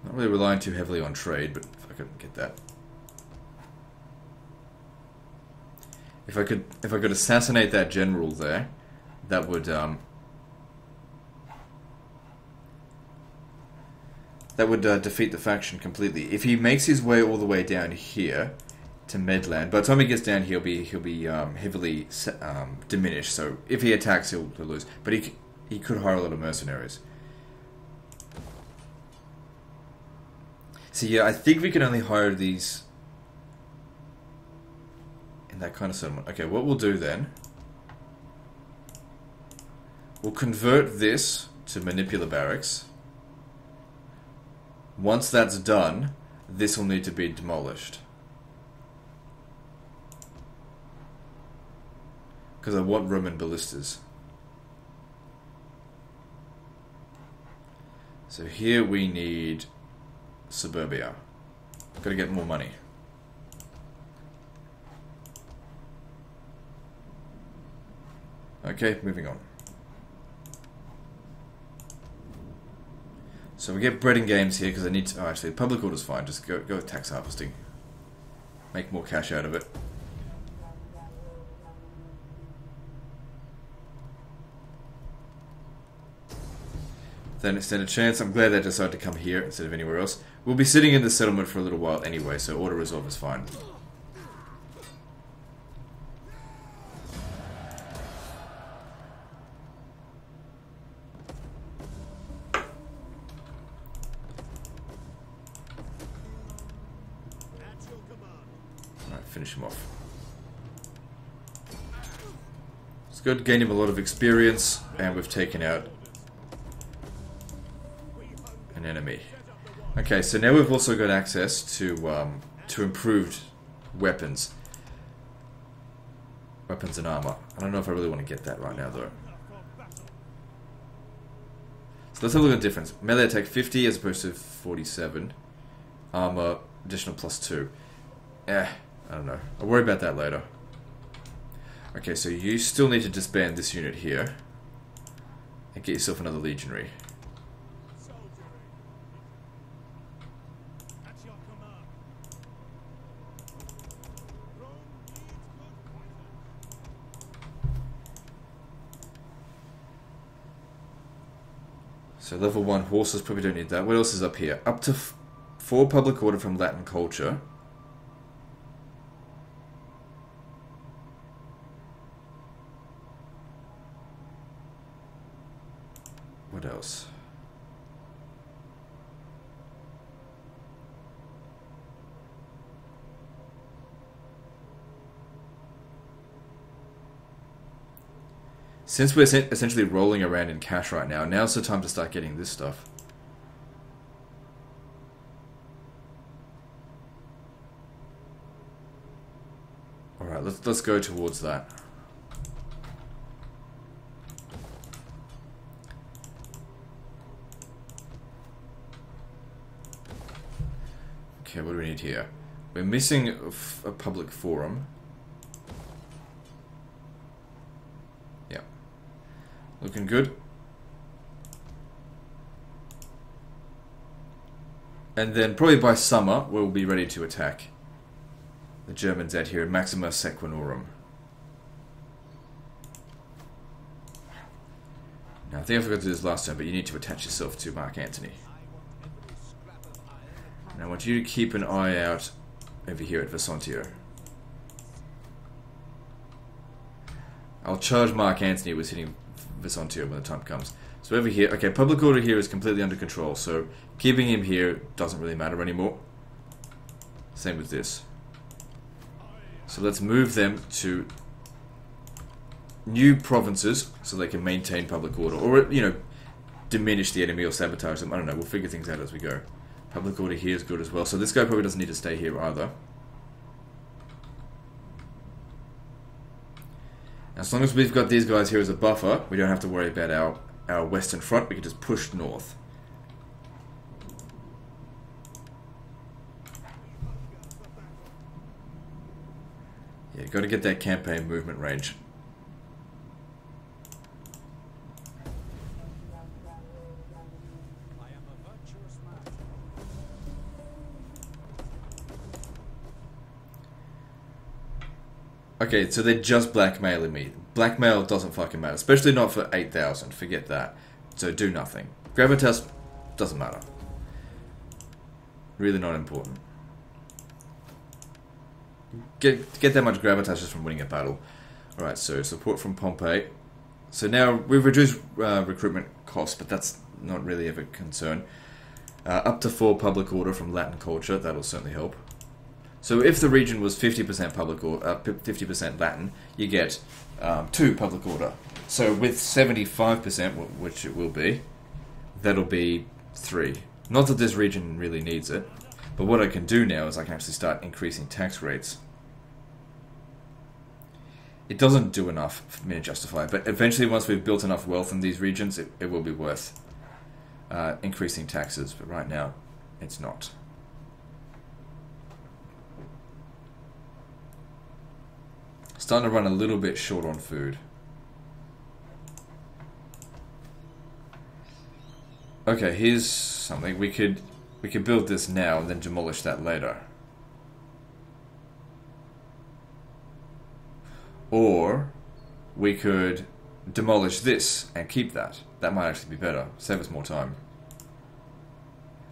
Not really relying too heavily on trade, but if I could get that. If I could assassinate that general there, that would defeat the faction completely. If he makes his way all the way down here to Medland, by the time he gets down here, he'll be heavily diminished. So if he attacks, he'll lose. But he could hire a lot of mercenaries. So yeah, I think we can only hire these in that kind of settlement. Okay, what we'll do then, we'll convert this to manipular barracks. Once that's done, this will need to be demolished. Because I want Roman ballistas. So here we need suburbia. Gotta get more money. Okay, moving on. So we get bread and games here because I need to... Oh, actually, public order's fine. Just go with tax harvesting. Make more cash out of it. Then extended chance. I'm glad they decided to come here instead of anywhere else. We'll be sitting in the settlement for a little while anyway, so auto resolve is fine. finish him off. It's good, gained him a lot of experience, and we've taken out an enemy. Okay, so now we've also got access to improved weapons. Weapons and armor. I don't know if I really want to get that right now, though. So let's have a look at the difference. Melee attack 50 as opposed to 47. Armor, additional +2. I don't know. I'll worry about that later. Okay, so you still need to disband this unit here. And get yourself another legionary. So level 1 horses, probably don't need that. What else is up here? Up to 4 public order from Latin culture. What else? Since we're essentially rolling around in cash right now, now's the time to start getting this stuff. Alright, let's go towards that. Okay, what do we need here? We're missing a public forum. Yeah. Looking good. And then probably by summer, we'll be ready to attack the Germans out here in Maxima Sequinorum. Now, I think I forgot to do this last time, but you need to attach yourself to Mark Antony. And I want you to keep an eye out over here at Vesontio. I'll charge Mark Antony with hitting Vesontio when the time comes. So over here, okay, public order here is completely under control, so keeping him here doesn't really matter anymore. Same with this. So let's move them to new provinces so they can maintain public order, or, you know, diminish the enemy or sabotage them. I don't know, we'll figure things out as we go. Public order here is good as well, so this guy probably doesn't need to stay here either. As long as we've got these guys here as a buffer, we don't have to worry about our western front. We can just push north. Yeah, got to get that campaign movement range. Okay, so they're just blackmailing me. Blackmail doesn't fucking matter. Especially not for 8,000. Forget that. So do nothing. Gravitas doesn't matter. Really not important. Get that much gravitas just from winning a battle. Alright, so support from Pompey. So now we've reduced recruitment costs, but that's not really of a concern. Up to 4 public order from Latin culture. That'll certainly help. So if the region was 50% public or 50% Latin, you get 2 public order. So with 75%, which it will be, that'll be 3. Not that this region really needs it, but what I can do now is I can actually start increasing tax rates. It doesn't do enough for me to justify it, but eventually once we've built enough wealth in these regions, it will be worth increasing taxes, but right now, it's not. Starting to run a little bit short on food. Okay, here's something. We could build this now and then demolish that later. Or we could demolish this and keep that. That might actually be better. Save us more time.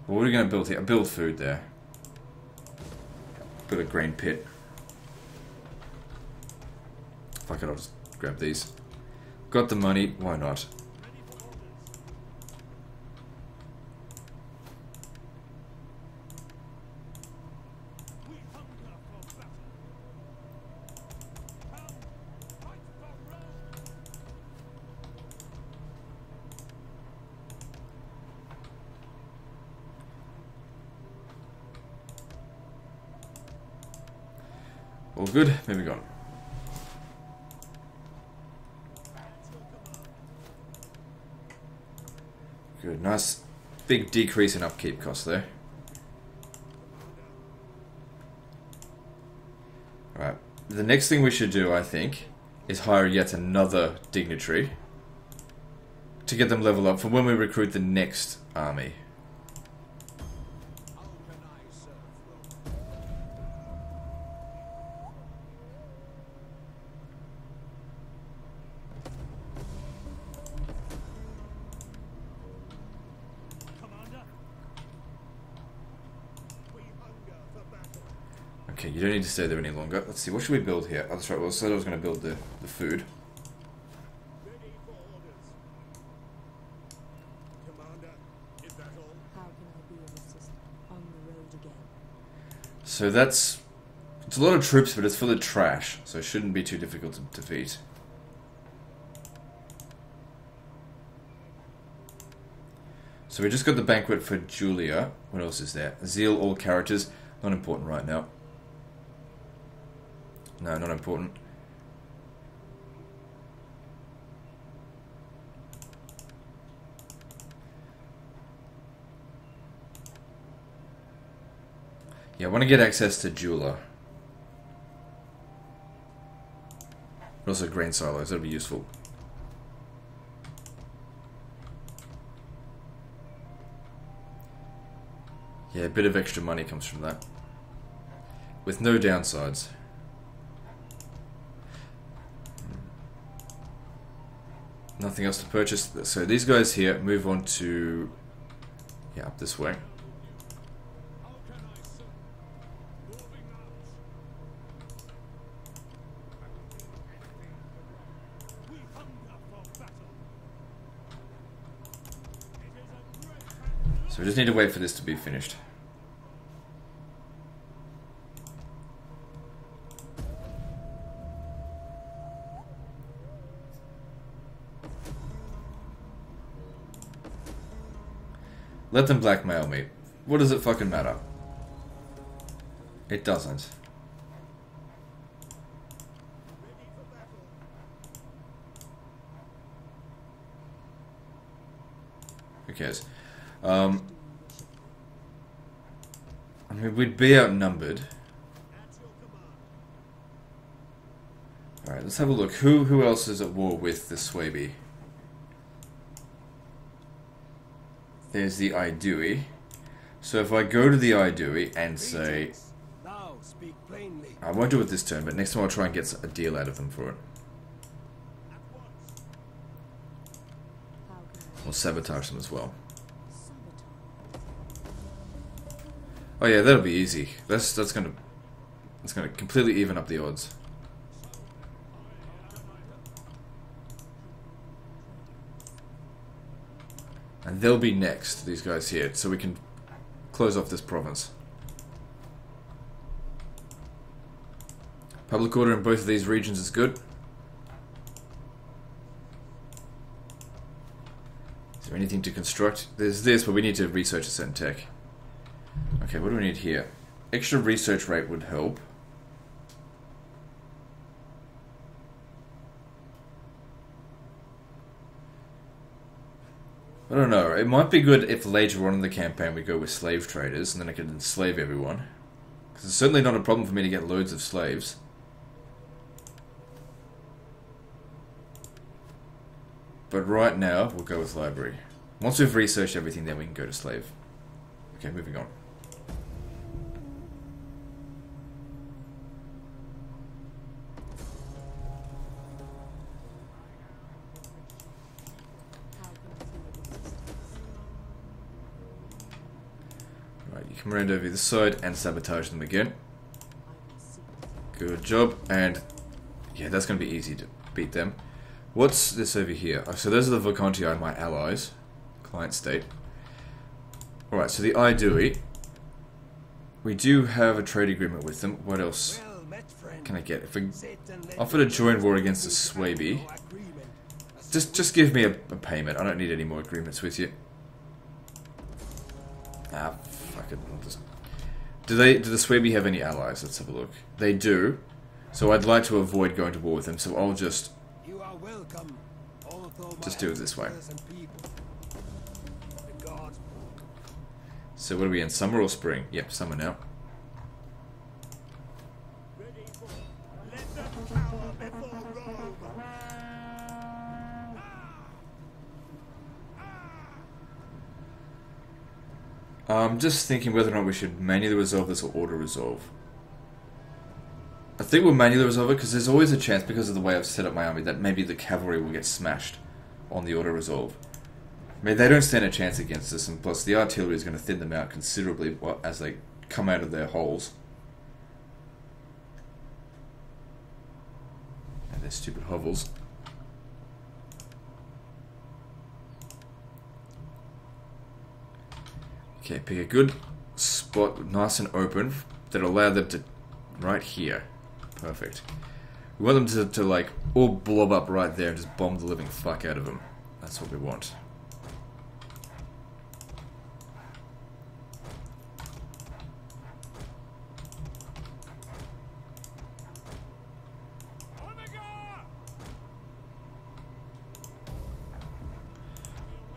But what are we going to build here? Build food there. Build a grain pit. Fuck it, I'll just grab these. Got the money, why not? all good. Moving on. Good, nice big decrease in upkeep costs there. Alright, the next thing we should do, I think, is hire yet another dignitary to get them level up for when we recruit the next army. Okay, you don't need to stay there any longer. Let's see, what should we build here? Oh, that's right, well, I said I was going to build the food. So it's a lot of troops, but it's full of trash, so it shouldn't be too difficult to defeat. So we just got the banquet for Julia. What else is there? Zeal, all characters. Not important right now. No, not important. Yeah, I want to get access to Jula. But also grain silos, that'll be useful. Yeah, a bit of extra money comes from that. With no downsides. Nothing else to purchase. So these guys here move on to... yeah, up this way. So we just need to wait for this to be finished. Let them blackmail me. What does it fucking matter? It doesn't. Who cares? I mean, we'd be outnumbered. Alright, let's have a look. Who else is at war with the Swaby? There's the Idui. So if I go to the Idui and say... I won't do it this turn, but next time I'll try and get a deal out of them for it. Or sabotage them as well. Oh yeah, that'll be easy. That's gonna completely even up the odds. And they'll be next, these guys here, so we can close off this province. Public order in both of these regions is good. Is there anything to construct? There's this, but we need to research a certain tech. Okay, what do we need here? Extra research rate would help. I don't know, it might be good if later on in the campaign we go with slave traders and then I can enslave everyone. Because it's certainly not a problem for me to get loads of slaves. But right now, we'll go with library. Once we've researched everything, then we can go to slave. Okay, moving on. Come around over this side and sabotage them again. Good job. And yeah, that's going to be easy to beat them. What's this over here? Oh, so those are the Vocontii, my allies. Client state. Alright, so the Idui. We do have a trade agreement with them. What else can I get? If we offer to join war against the Swaby, just give me a payment. I don't need any more agreements with you. Ah, fuck it. Do the Swaby have any allies? Let's have a look. They do. So I'd like to avoid going to war with them, so I'll just You are welcome. Although Just do it this way. The gods. So what are we in, summer or spring? Yep, summer now. Let them cower before Rome. I'm just thinking whether or not we should manually resolve this or auto-resolve. I think we'll manually resolve it because there's always a chance, because of the way I've set up my army, that maybe the cavalry will get smashed on the auto-resolve. I mean, they don't stand a chance against us, and plus the artillery is going to thin them out considerably as they come out of their holes. And their stupid hovels. Okay, pick a good spot, nice and open, that allow them to... right here. Perfect. We want them to like, all blob up right there and just bomb the living fuck out of them. That's what we want.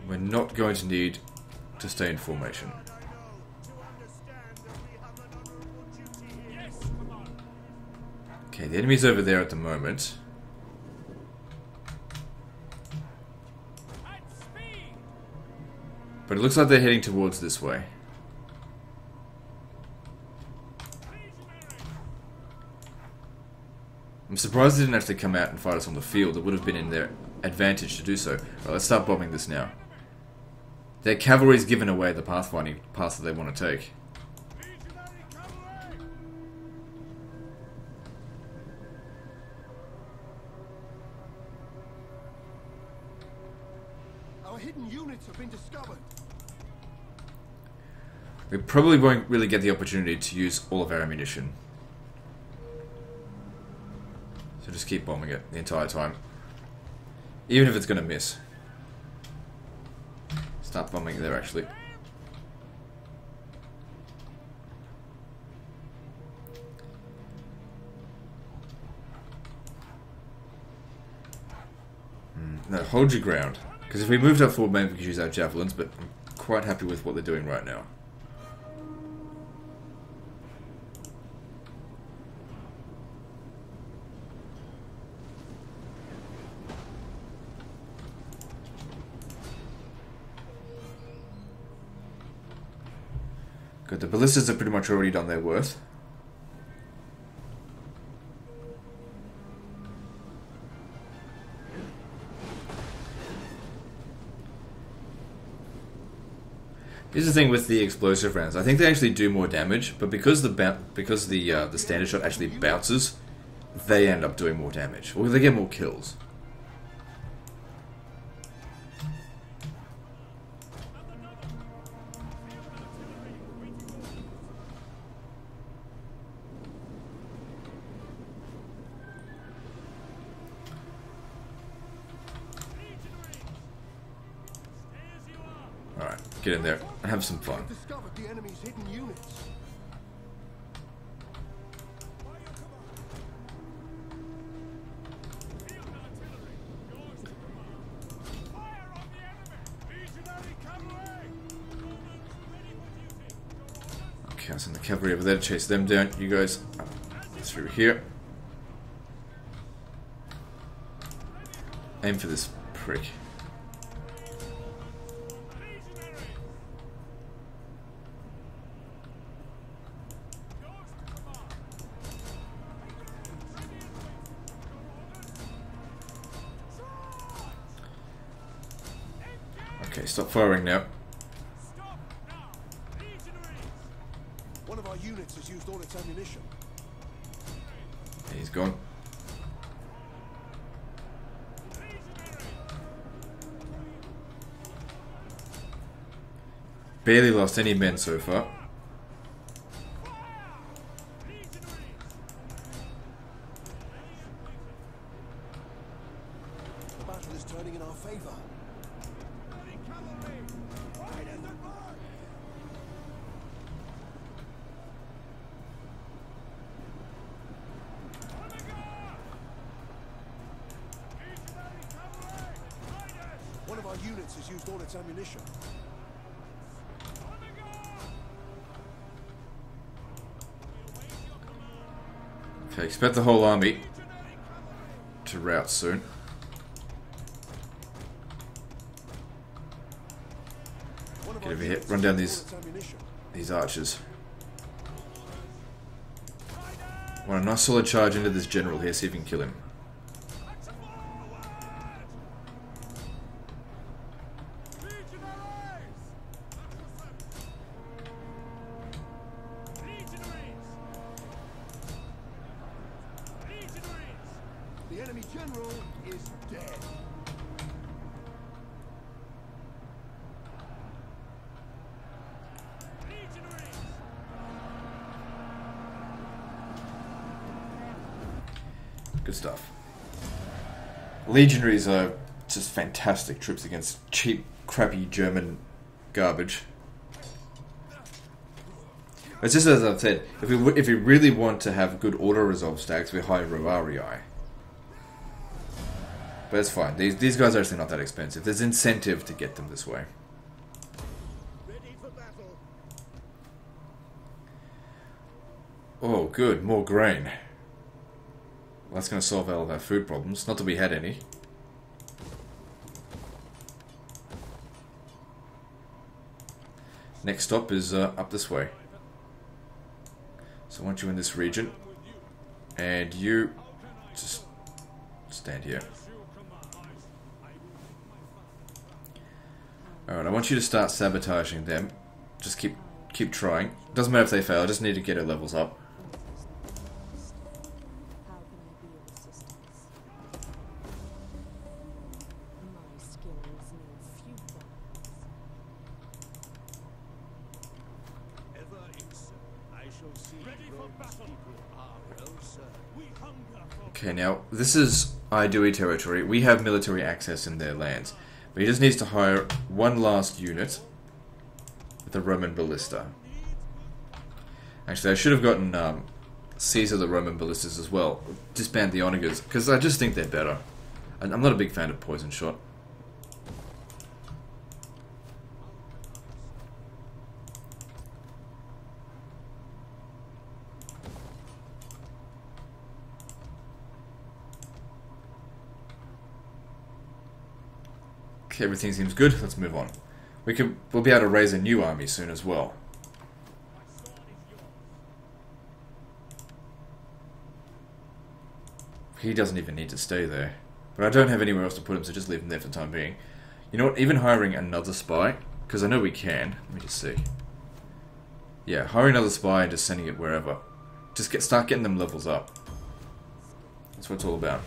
We're not going to need to stay in formation. Okay, the enemy's over there at the moment. But it looks like they're heading towards this way. I'm surprised they didn't actually come out and fight us on the field. It would have been in their advantage to do so. Right, let's start bombing this now. Their cavalry's given away the pathfinding path that they want to take. Our hidden units have been discovered. We probably won't really get the opportunity to use all of our ammunition. So just keep bombing it the entire time. Even if it's going to miss. Start bombing there, actually. No, hold your ground. Because if we moved up forward, maybe we could use our javelins, but I'm quite happy with what they're doing right now. Good, the ballistas have pretty much already done their worth. Here's the thing with the explosive rounds. I think they actually do more damage, but because the standard shot actually bounces, they end up doing more damage, or they get more kills. Alright, get in there and have some fun. Discovered the enemy's hidden units. Okay, I'll send the cavalry over there to chase them down. You guys up through here. Aim for this prick. Okay, stop firing now. One of our units has used all its ammunition. He's gone. Barely lost any men so far. The battle is turning in our favor. the units has used all its ammunition. Okay, expect the whole army to rout soon. Get over here, run down these archers. Want a nice solid charge into this general here, see if you can kill him. The enemy general is dead. Good stuff. Legionaries are just fantastic troops against cheap, crappy German garbage. It's just as I've said, if we really want to have good auto-resolve stacks, we hire Roarii. But it's fine. These guys are actually not that expensive. There's incentive to get them this way. Ready for battle. Oh, good. More grain. Well, that's going to solve all of our food problems. Not that we had any. Next stop is up this way. So I want you in this region. And you just stand here. Alright, I want you to start sabotaging them. Just keep trying. Doesn't matter if they fail, I just need to get our levels up. Okay, now, this is Idui territory. We have military access in their lands. But he just needs to hire one last unit with a Roman ballista. Actually, I should have gotten Caesar the Roman ballistas as well. Disband the onagers, because I just think they're better. I'm not a big fan of poison shot. Okay, everything seems good. Let's move on. We'll be able to raise a new army soon as well. He doesn't even need to stay there. But I don't have anywhere else to put him, so just leave him there for the time being. You know what? Even hiring another spy, because I know we can. Let me just see. Yeah, hiring another spy and just sending it wherever. Just start getting them levels up. That's what it's all about.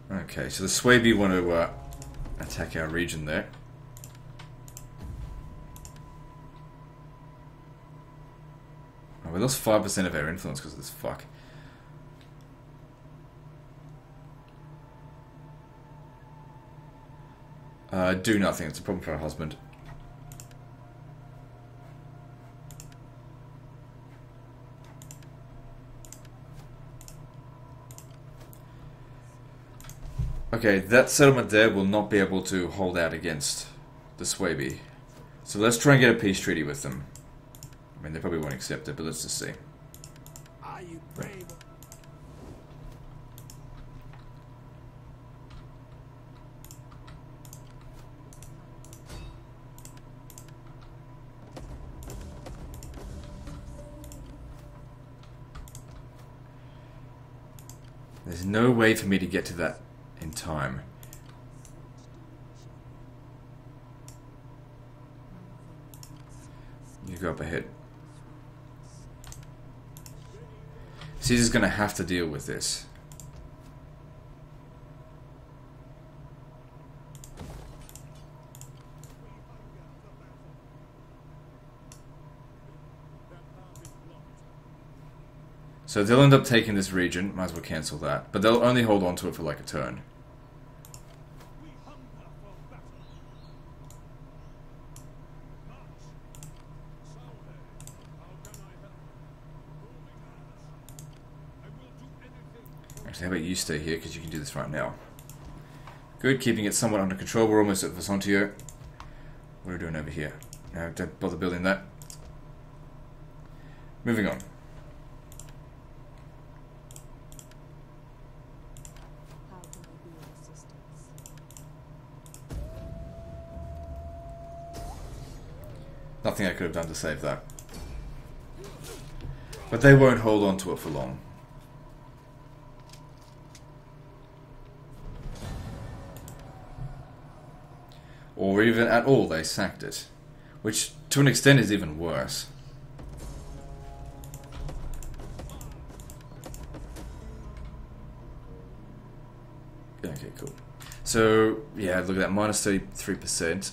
Okay, so the Swabi want to attack our region there. Oh, we lost 5% of our influence because of this fuck. Do nothing, it's a problem for our husband. Okay, that settlement there will not be able to hold out against the Swabi. So let's try and get a peace treaty with them. I mean, they probably won't accept it, but let's just see. Are you brave? There's no way for me to get to that in time. You go up ahead. Caesar's gonna have to deal with this. So they'll end up taking this region, might as well cancel that. But they'll only hold on to it for like a turn. Actually, how about you stay here, because you can do this right now. Good, keeping it somewhat under control. We're almost at Vesontio. What are we doing over here? No, don't bother building that. Moving on. How can I be of assistance? Nothing I could have done to save that. But they won't hold on to it for long. Or even at all, they sacked it. Which, to an extent, is even worse. Okay, cool. So, yeah, look at that, minus 33%.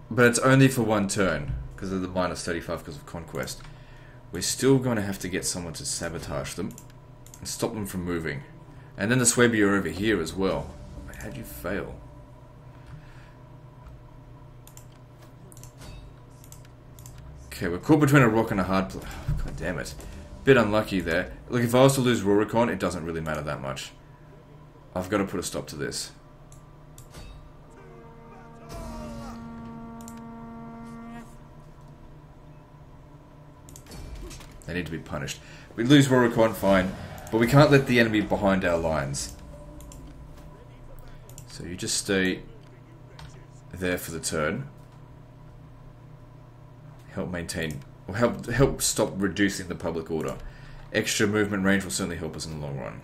But it's only for one turn, because of the minus 35 because of Conquest. We're still going to have to get someone to sabotage them and stop them from moving. And then the Swabia are over here as well. But how'd you fail? Okay, we're caught between a rock and a hard place. Oh, God damn it. Bit unlucky there. Look, if I was to lose Rurikon, it doesn't really matter that much. I've got to put a stop to this. They need to be punished. We lose Rurikon, fine, but we can't let the enemy behind our lines. So you just stay there for the turn. Help maintain, or help stop reducing the public order. Extra movement range will certainly help us in the long run.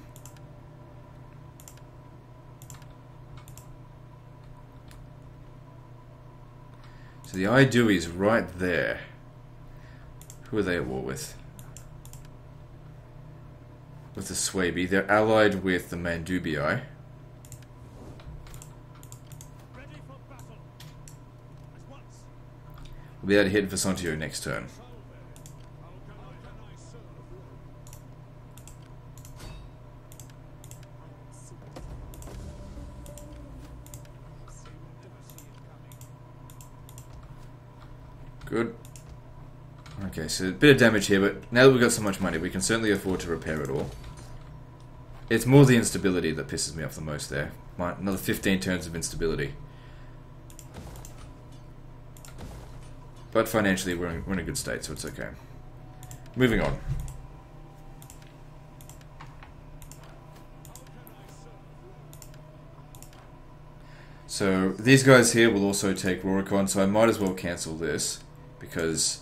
So the Idui is right there. Who are they at war with? With the Swabi. They're allied with the Mandubii. We'll be able to hit Vesontio next turn. Good. Okay, so a bit of damage here, but now that we've got so much money, we can certainly afford to repair it all. It's more the instability that pisses me off the most there. Another 15 turns of instability. But financially, we're in a good state, so it's okay. Moving on. So, these guys here will also take Rurikon, so I might as well cancel this, because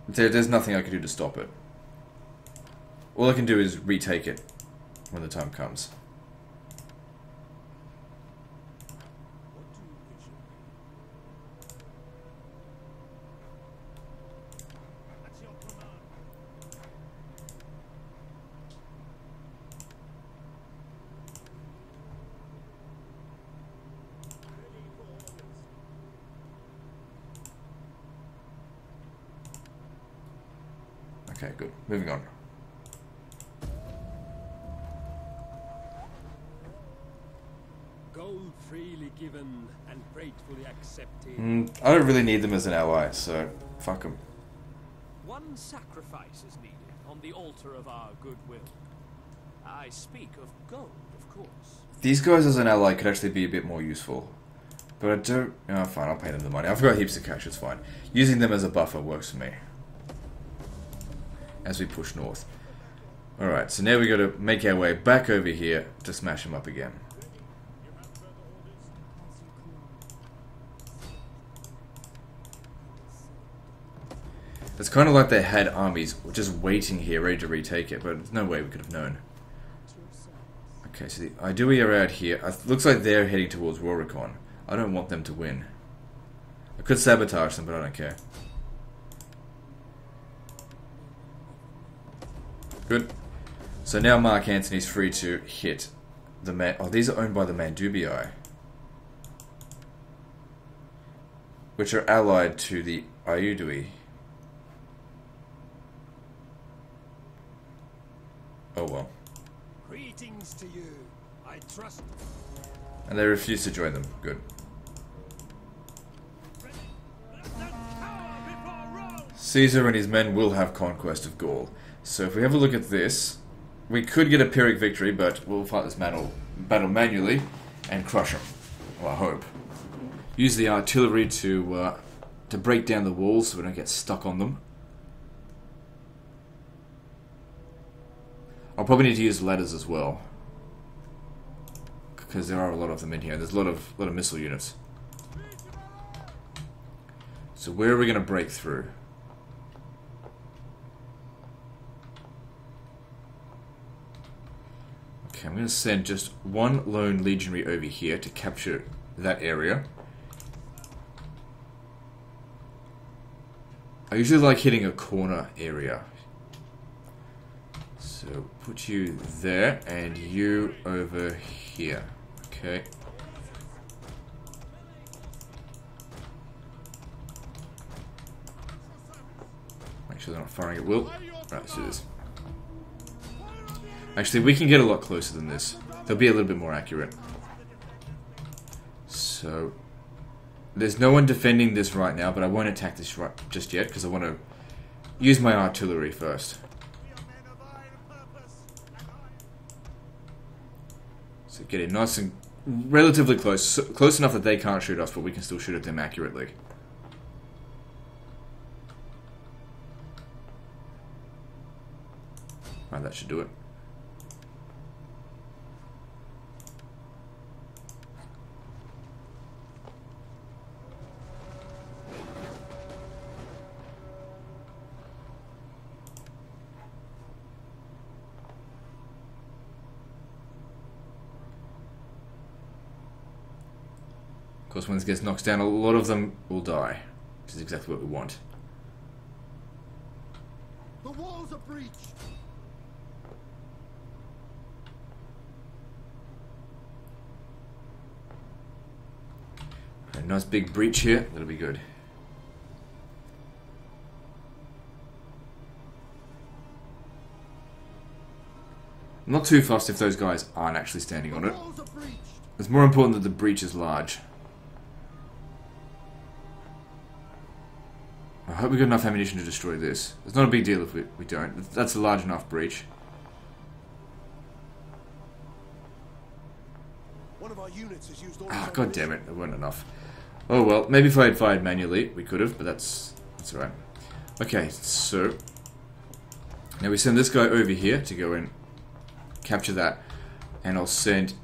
there's nothing I can do to stop it. All I can do is retake it when the time comes. Okay, good. Moving on. Gold freely given and gratefully accepted. I don't really need them as an ally, so fuck them. One sacrifice is needed on the altar of our goodwill. I speak of gold, of course. These guys as an ally could actually be a bit more useful. But I don't... Oh, fine, I'll pay them the money. I've got heaps of cash, it's fine. Using them as a buffer works for me. As we push north. Alright, so now we got to make our way back over here to smash them up again. It's kind of like they had armies just waiting here, ready to retake it, but there's no way we could have known. Okay, so the Idui are out here. Looks like they're heading towards Rurikon. I don't want them to win. I could sabotage them, but I don't care. Good. So now Mark Antony's free to hit the man. Oh, these are owned by the Mandubii, which are allied to the Idui. Oh well. Greetings to you. I trust. And they refuse to join them. Good. Caesar and his men will have conquest of Gaul. So if we have a look at this, we could get a Pyrrhic victory, but we'll fight this battle battle manually and crush them. Well, I hope. Use the artillery to break down the walls so we don't get stuck on them. I'll probably need to use ladders as well, because there are a lot of them in here. There's a lot of missile units. So where are we going to break through? Okay, I'm going to send just one lone legionary over here to capture that area. I usually like hitting a corner area. So put you there and you over here. Okay. Make sure they're not firing at will. Right, let's do this. Actually, we can get a lot closer than this. They'll be a little bit more accurate. So there's no one defending this right now, but I won't attack this right just yet because I want to use my artillery first. So get in nice and relatively close. Close enough that they can't shoot us, but we can still shoot at them accurately. Right, that should do it. Of course, when this gets knocked down, a lot of them will die, which is exactly what we want. The walls are breached. A nice big breach here, that'll be good. I'm not too fussed if those guys aren't actually standing on it. It's more important that the breach is large. I hope we got enough ammunition to destroy this. It's not a big deal if we don't. That's a large enough breach. One of our units has used all Ah, god damn it, there weren't enough. Oh well, maybe if I had fired manually, we could have, but that's alright. Okay, so now we send this guy over here to go and capture that, and I'll send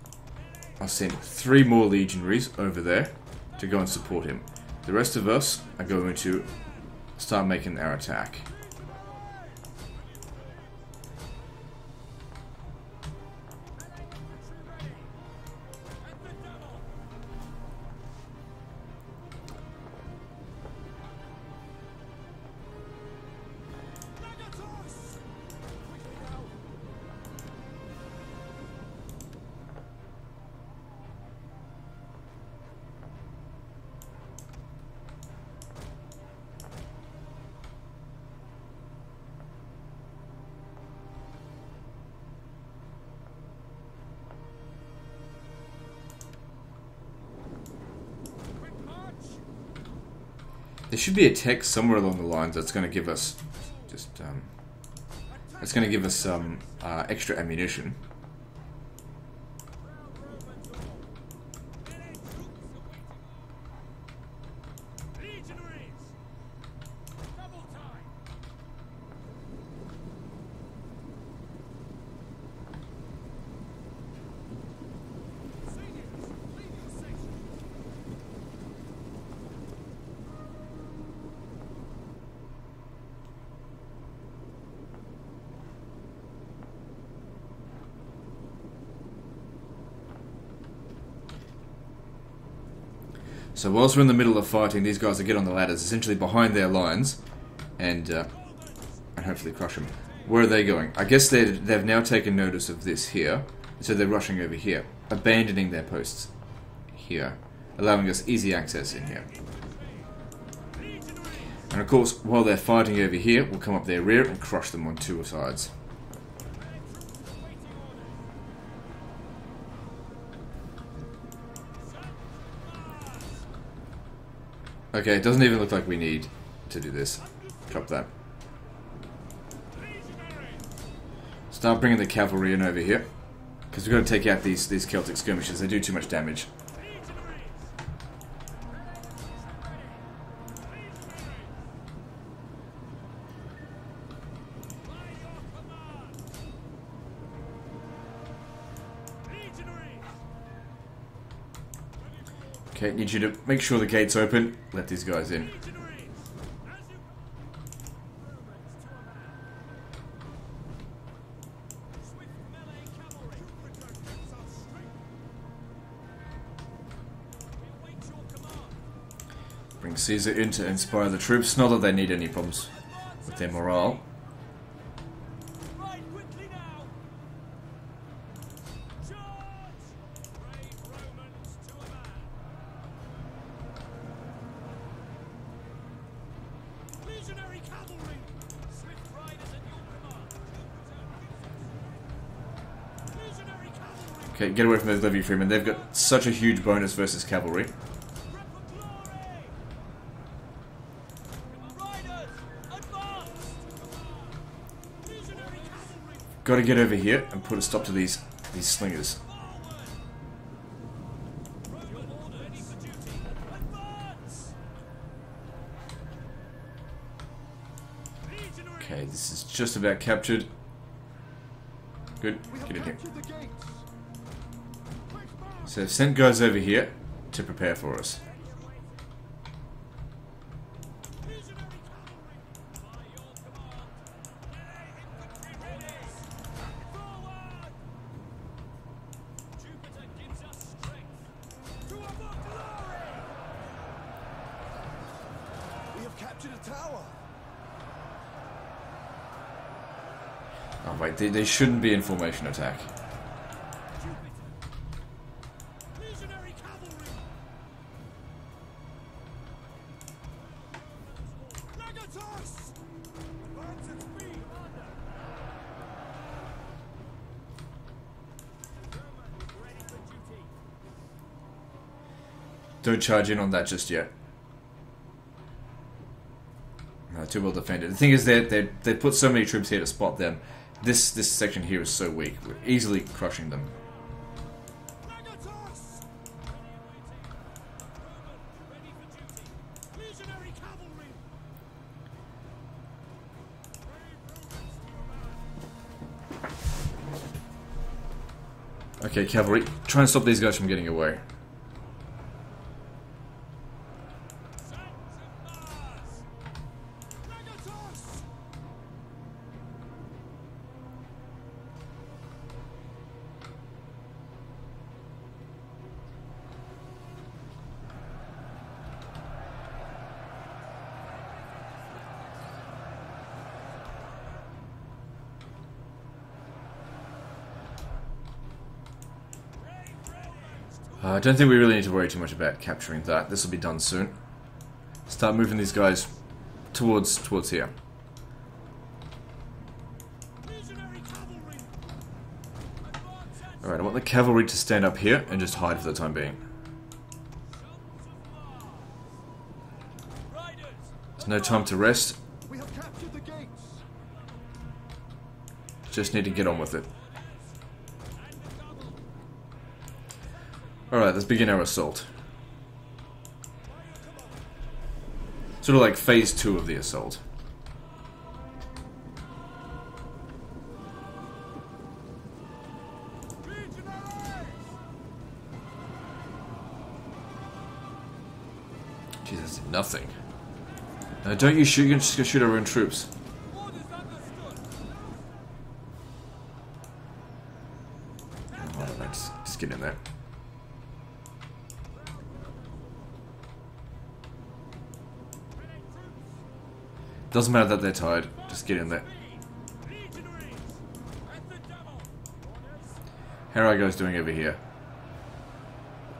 3 more legionaries over there to go and support him. The rest of us are going to start making our attack. There should be a text somewhere along the lines that's going to give us some extra ammunition. So whilst we're in the middle of fighting, these guys will get on the ladders, essentially behind their lines, and hopefully crush them. Where are they going? I guess they've now taken notice of this here, so they're rushing over here, abandoning their posts here, allowing us easy access in here. And of course, while they're fighting over here, we'll come up their rear and crush them on 2 sides. Okay, it doesn't even look like we need to do this. Drop that. Start bringing the cavalry in over here. Because we've got to take out these Celtic skirmishers. They do too much damage. Okay, need you to make sure the gate's open. Let these guys in. Bring Caesar in to inspire the troops. Not that they need any problems with their morale. Okay, get away from those Levy Freemen. They've got such a huge bonus versus cavalry. Got to get over here and put a stop to these slingers. Okay, this is just about captured. Good, get in here. So send guys over here to prepare for us. Oh wait, they shouldn't be in formation attack. Don't charge in on that just yet. No, too well defended. The thing is, they put so many troops here to spot them. This section here is so weak. We're easily crushing them. Okay, cavalry, try and stop these guys from getting away. I don't think we really need to worry too much about capturing that. This will be done soon. Start moving these guys towards here. Alright, I want the cavalry to stand up here and just hide for the time being. There's no time to rest. Just need to get on with it. Alright, let's begin our assault. Sort of like phase 2 of the assault. Jesus, nothing. No, don't you shoot, you're just gonna shoot our own troops. Just get in there. Doesn't matter that they're tired, just get in there. How are our guys doing over here?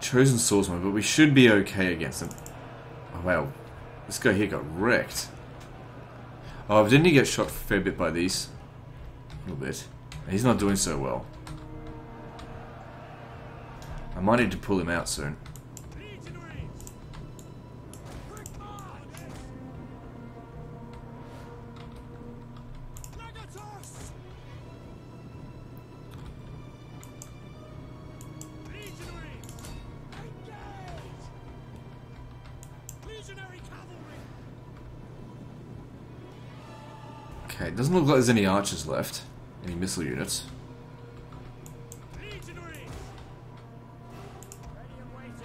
Chosen swordsman, but we should be okay against them. Oh wow, this guy here got wrecked. Oh, didn't he get shot a fair bit by these? A little bit. He's not doing so well. I might need to pull him out soon. Okay, it doesn't look like there's any archers left. Any missile units. Legionaries! Ready and waiting.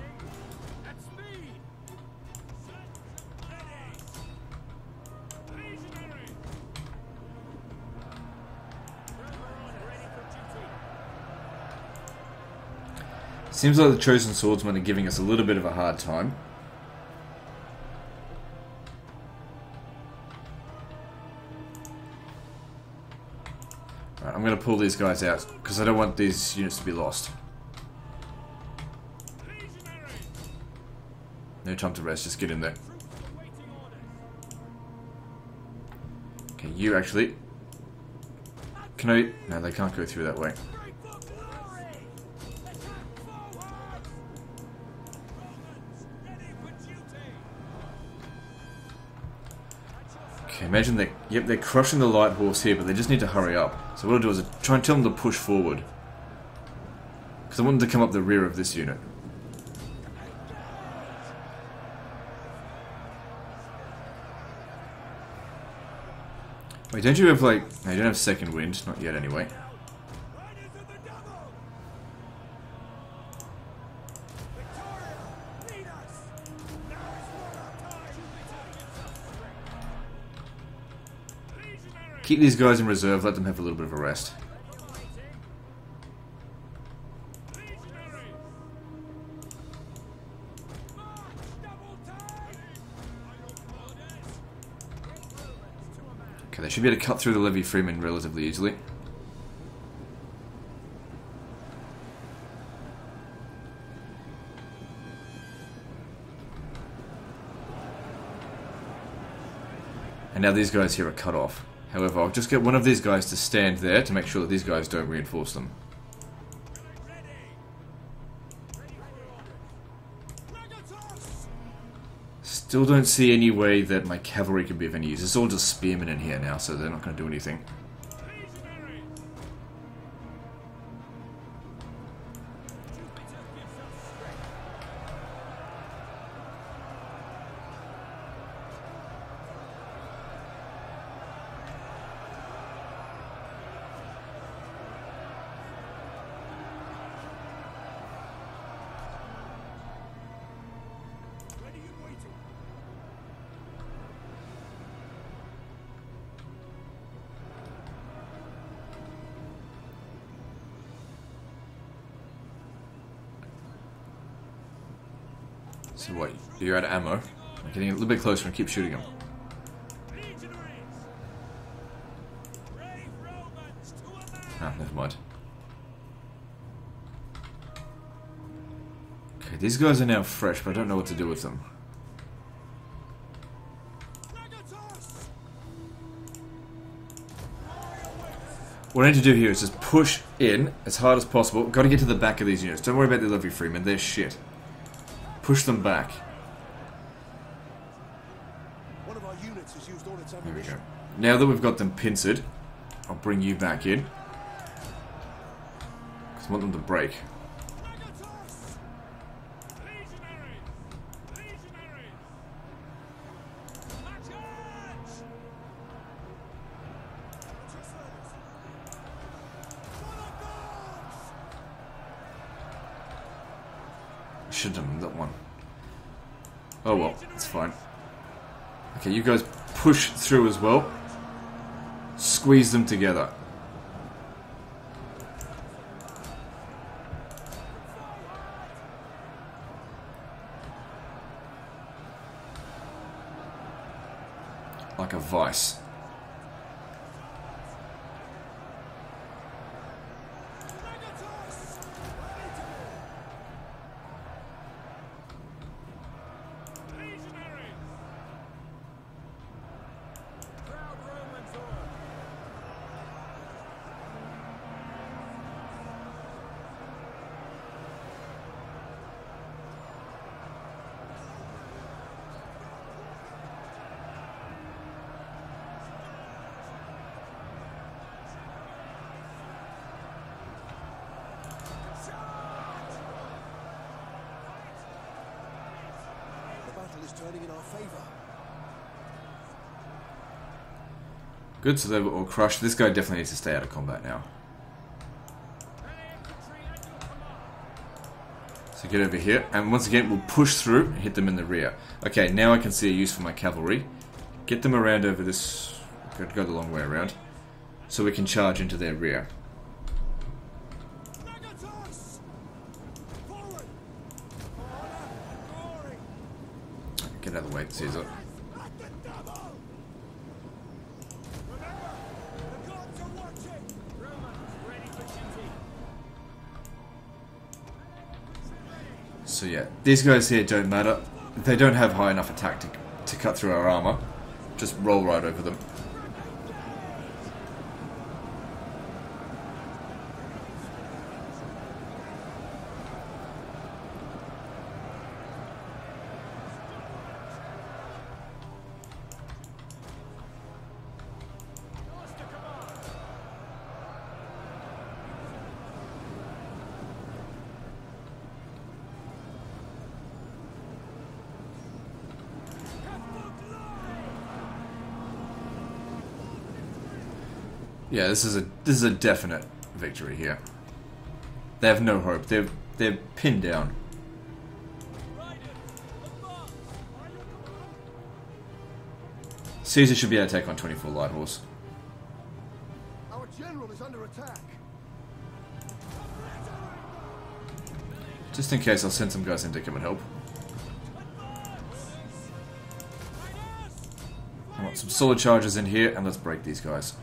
At speed! Set, ready! Legionaries! Ready for duty. Seems like the chosen swordsmen are giving us a little bit of a hard time. Right, I'm going to pull these guys out because I don't want these units to be lost. No time to rest, just get in there. Okay, you actually... Can I... No, they can't go through that way. Okay, imagine they... Yep, they're crushing the light horse here, but they just need to hurry up. So what I'll do is try and tell them to push forward. Because I want them to come up the rear of this unit. Wait, don't you have like... No, you don't have second wind. Not yet, anyway. Keep these guys in reserve. Let them have a little bit of a rest. Okay, they should be able to cut through the levy freemen relatively easily. And now these guys here are cut off. However, I'll just get one of these guys to stand there to make sure that these guys don't reinforce them. Still don't see any way that my cavalry can be of any use. It's all just spearmen in here now, so they're not going to do anything. So what, you're out of ammo. I'm getting a little bit closer and keep shooting them. Ah, never mind. Okay, these guys are now fresh, but I don't know what to do with them. What I need to do here is just push in as hard as possible. Got to get to the back of these units. Don't worry about the levy freemen, they're shit. Push them back. One of our units has used all its There we ammunition. go. Now that we've got them pincered, I'll bring you back in. Because I want them to break. Should have done that one. Oh well, it's fine. Okay, you guys push through as well. Squeeze them together. Like a vice. The battle is turning in our favor. Good, so they were all crushed. This guy definitely needs to stay out of combat now. So get over here, and once again we'll push through and hit them in the rear. Okay, now I can see a use for my cavalry. Get them around over this... Go the long way around. So we can charge into their rear. Get out of the way, Caesar. So yeah, these guys here don't matter. They don't have high enough attack to cut through our armor. Just roll right over them. Yeah, this is a definite victory here. They have no hope. They're pinned down. Caesar should be able to take on 24 light horse. Our general is under attack. Just in case, I'll send some guys in to come and help. I want some solid charges in here, and let's break these guys.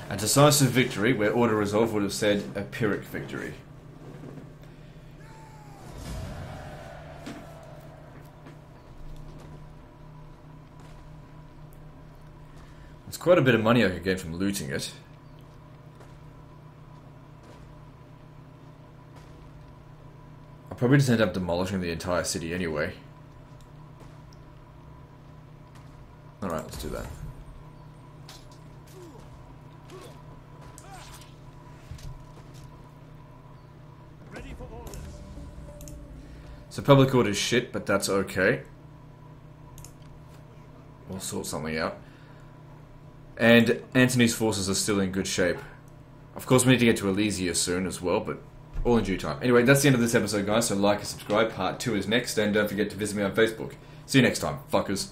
A decisive victory, where Order Resolve would have said a Pyrrhic victory. It's quite a bit of money I could get from looting it. I'll probably just end up demolishing the entire city anyway. Alright, let's do that. So public order's shit, but that's okay. We'll sort something out. And Antony's forces are still in good shape. Of course, we need to get to Alesia soon as well, but all in due time. Anyway, that's the end of this episode, guys, so like and subscribe. Part 2 is next, and don't forget to visit me on Facebook. See you next time, fuckers.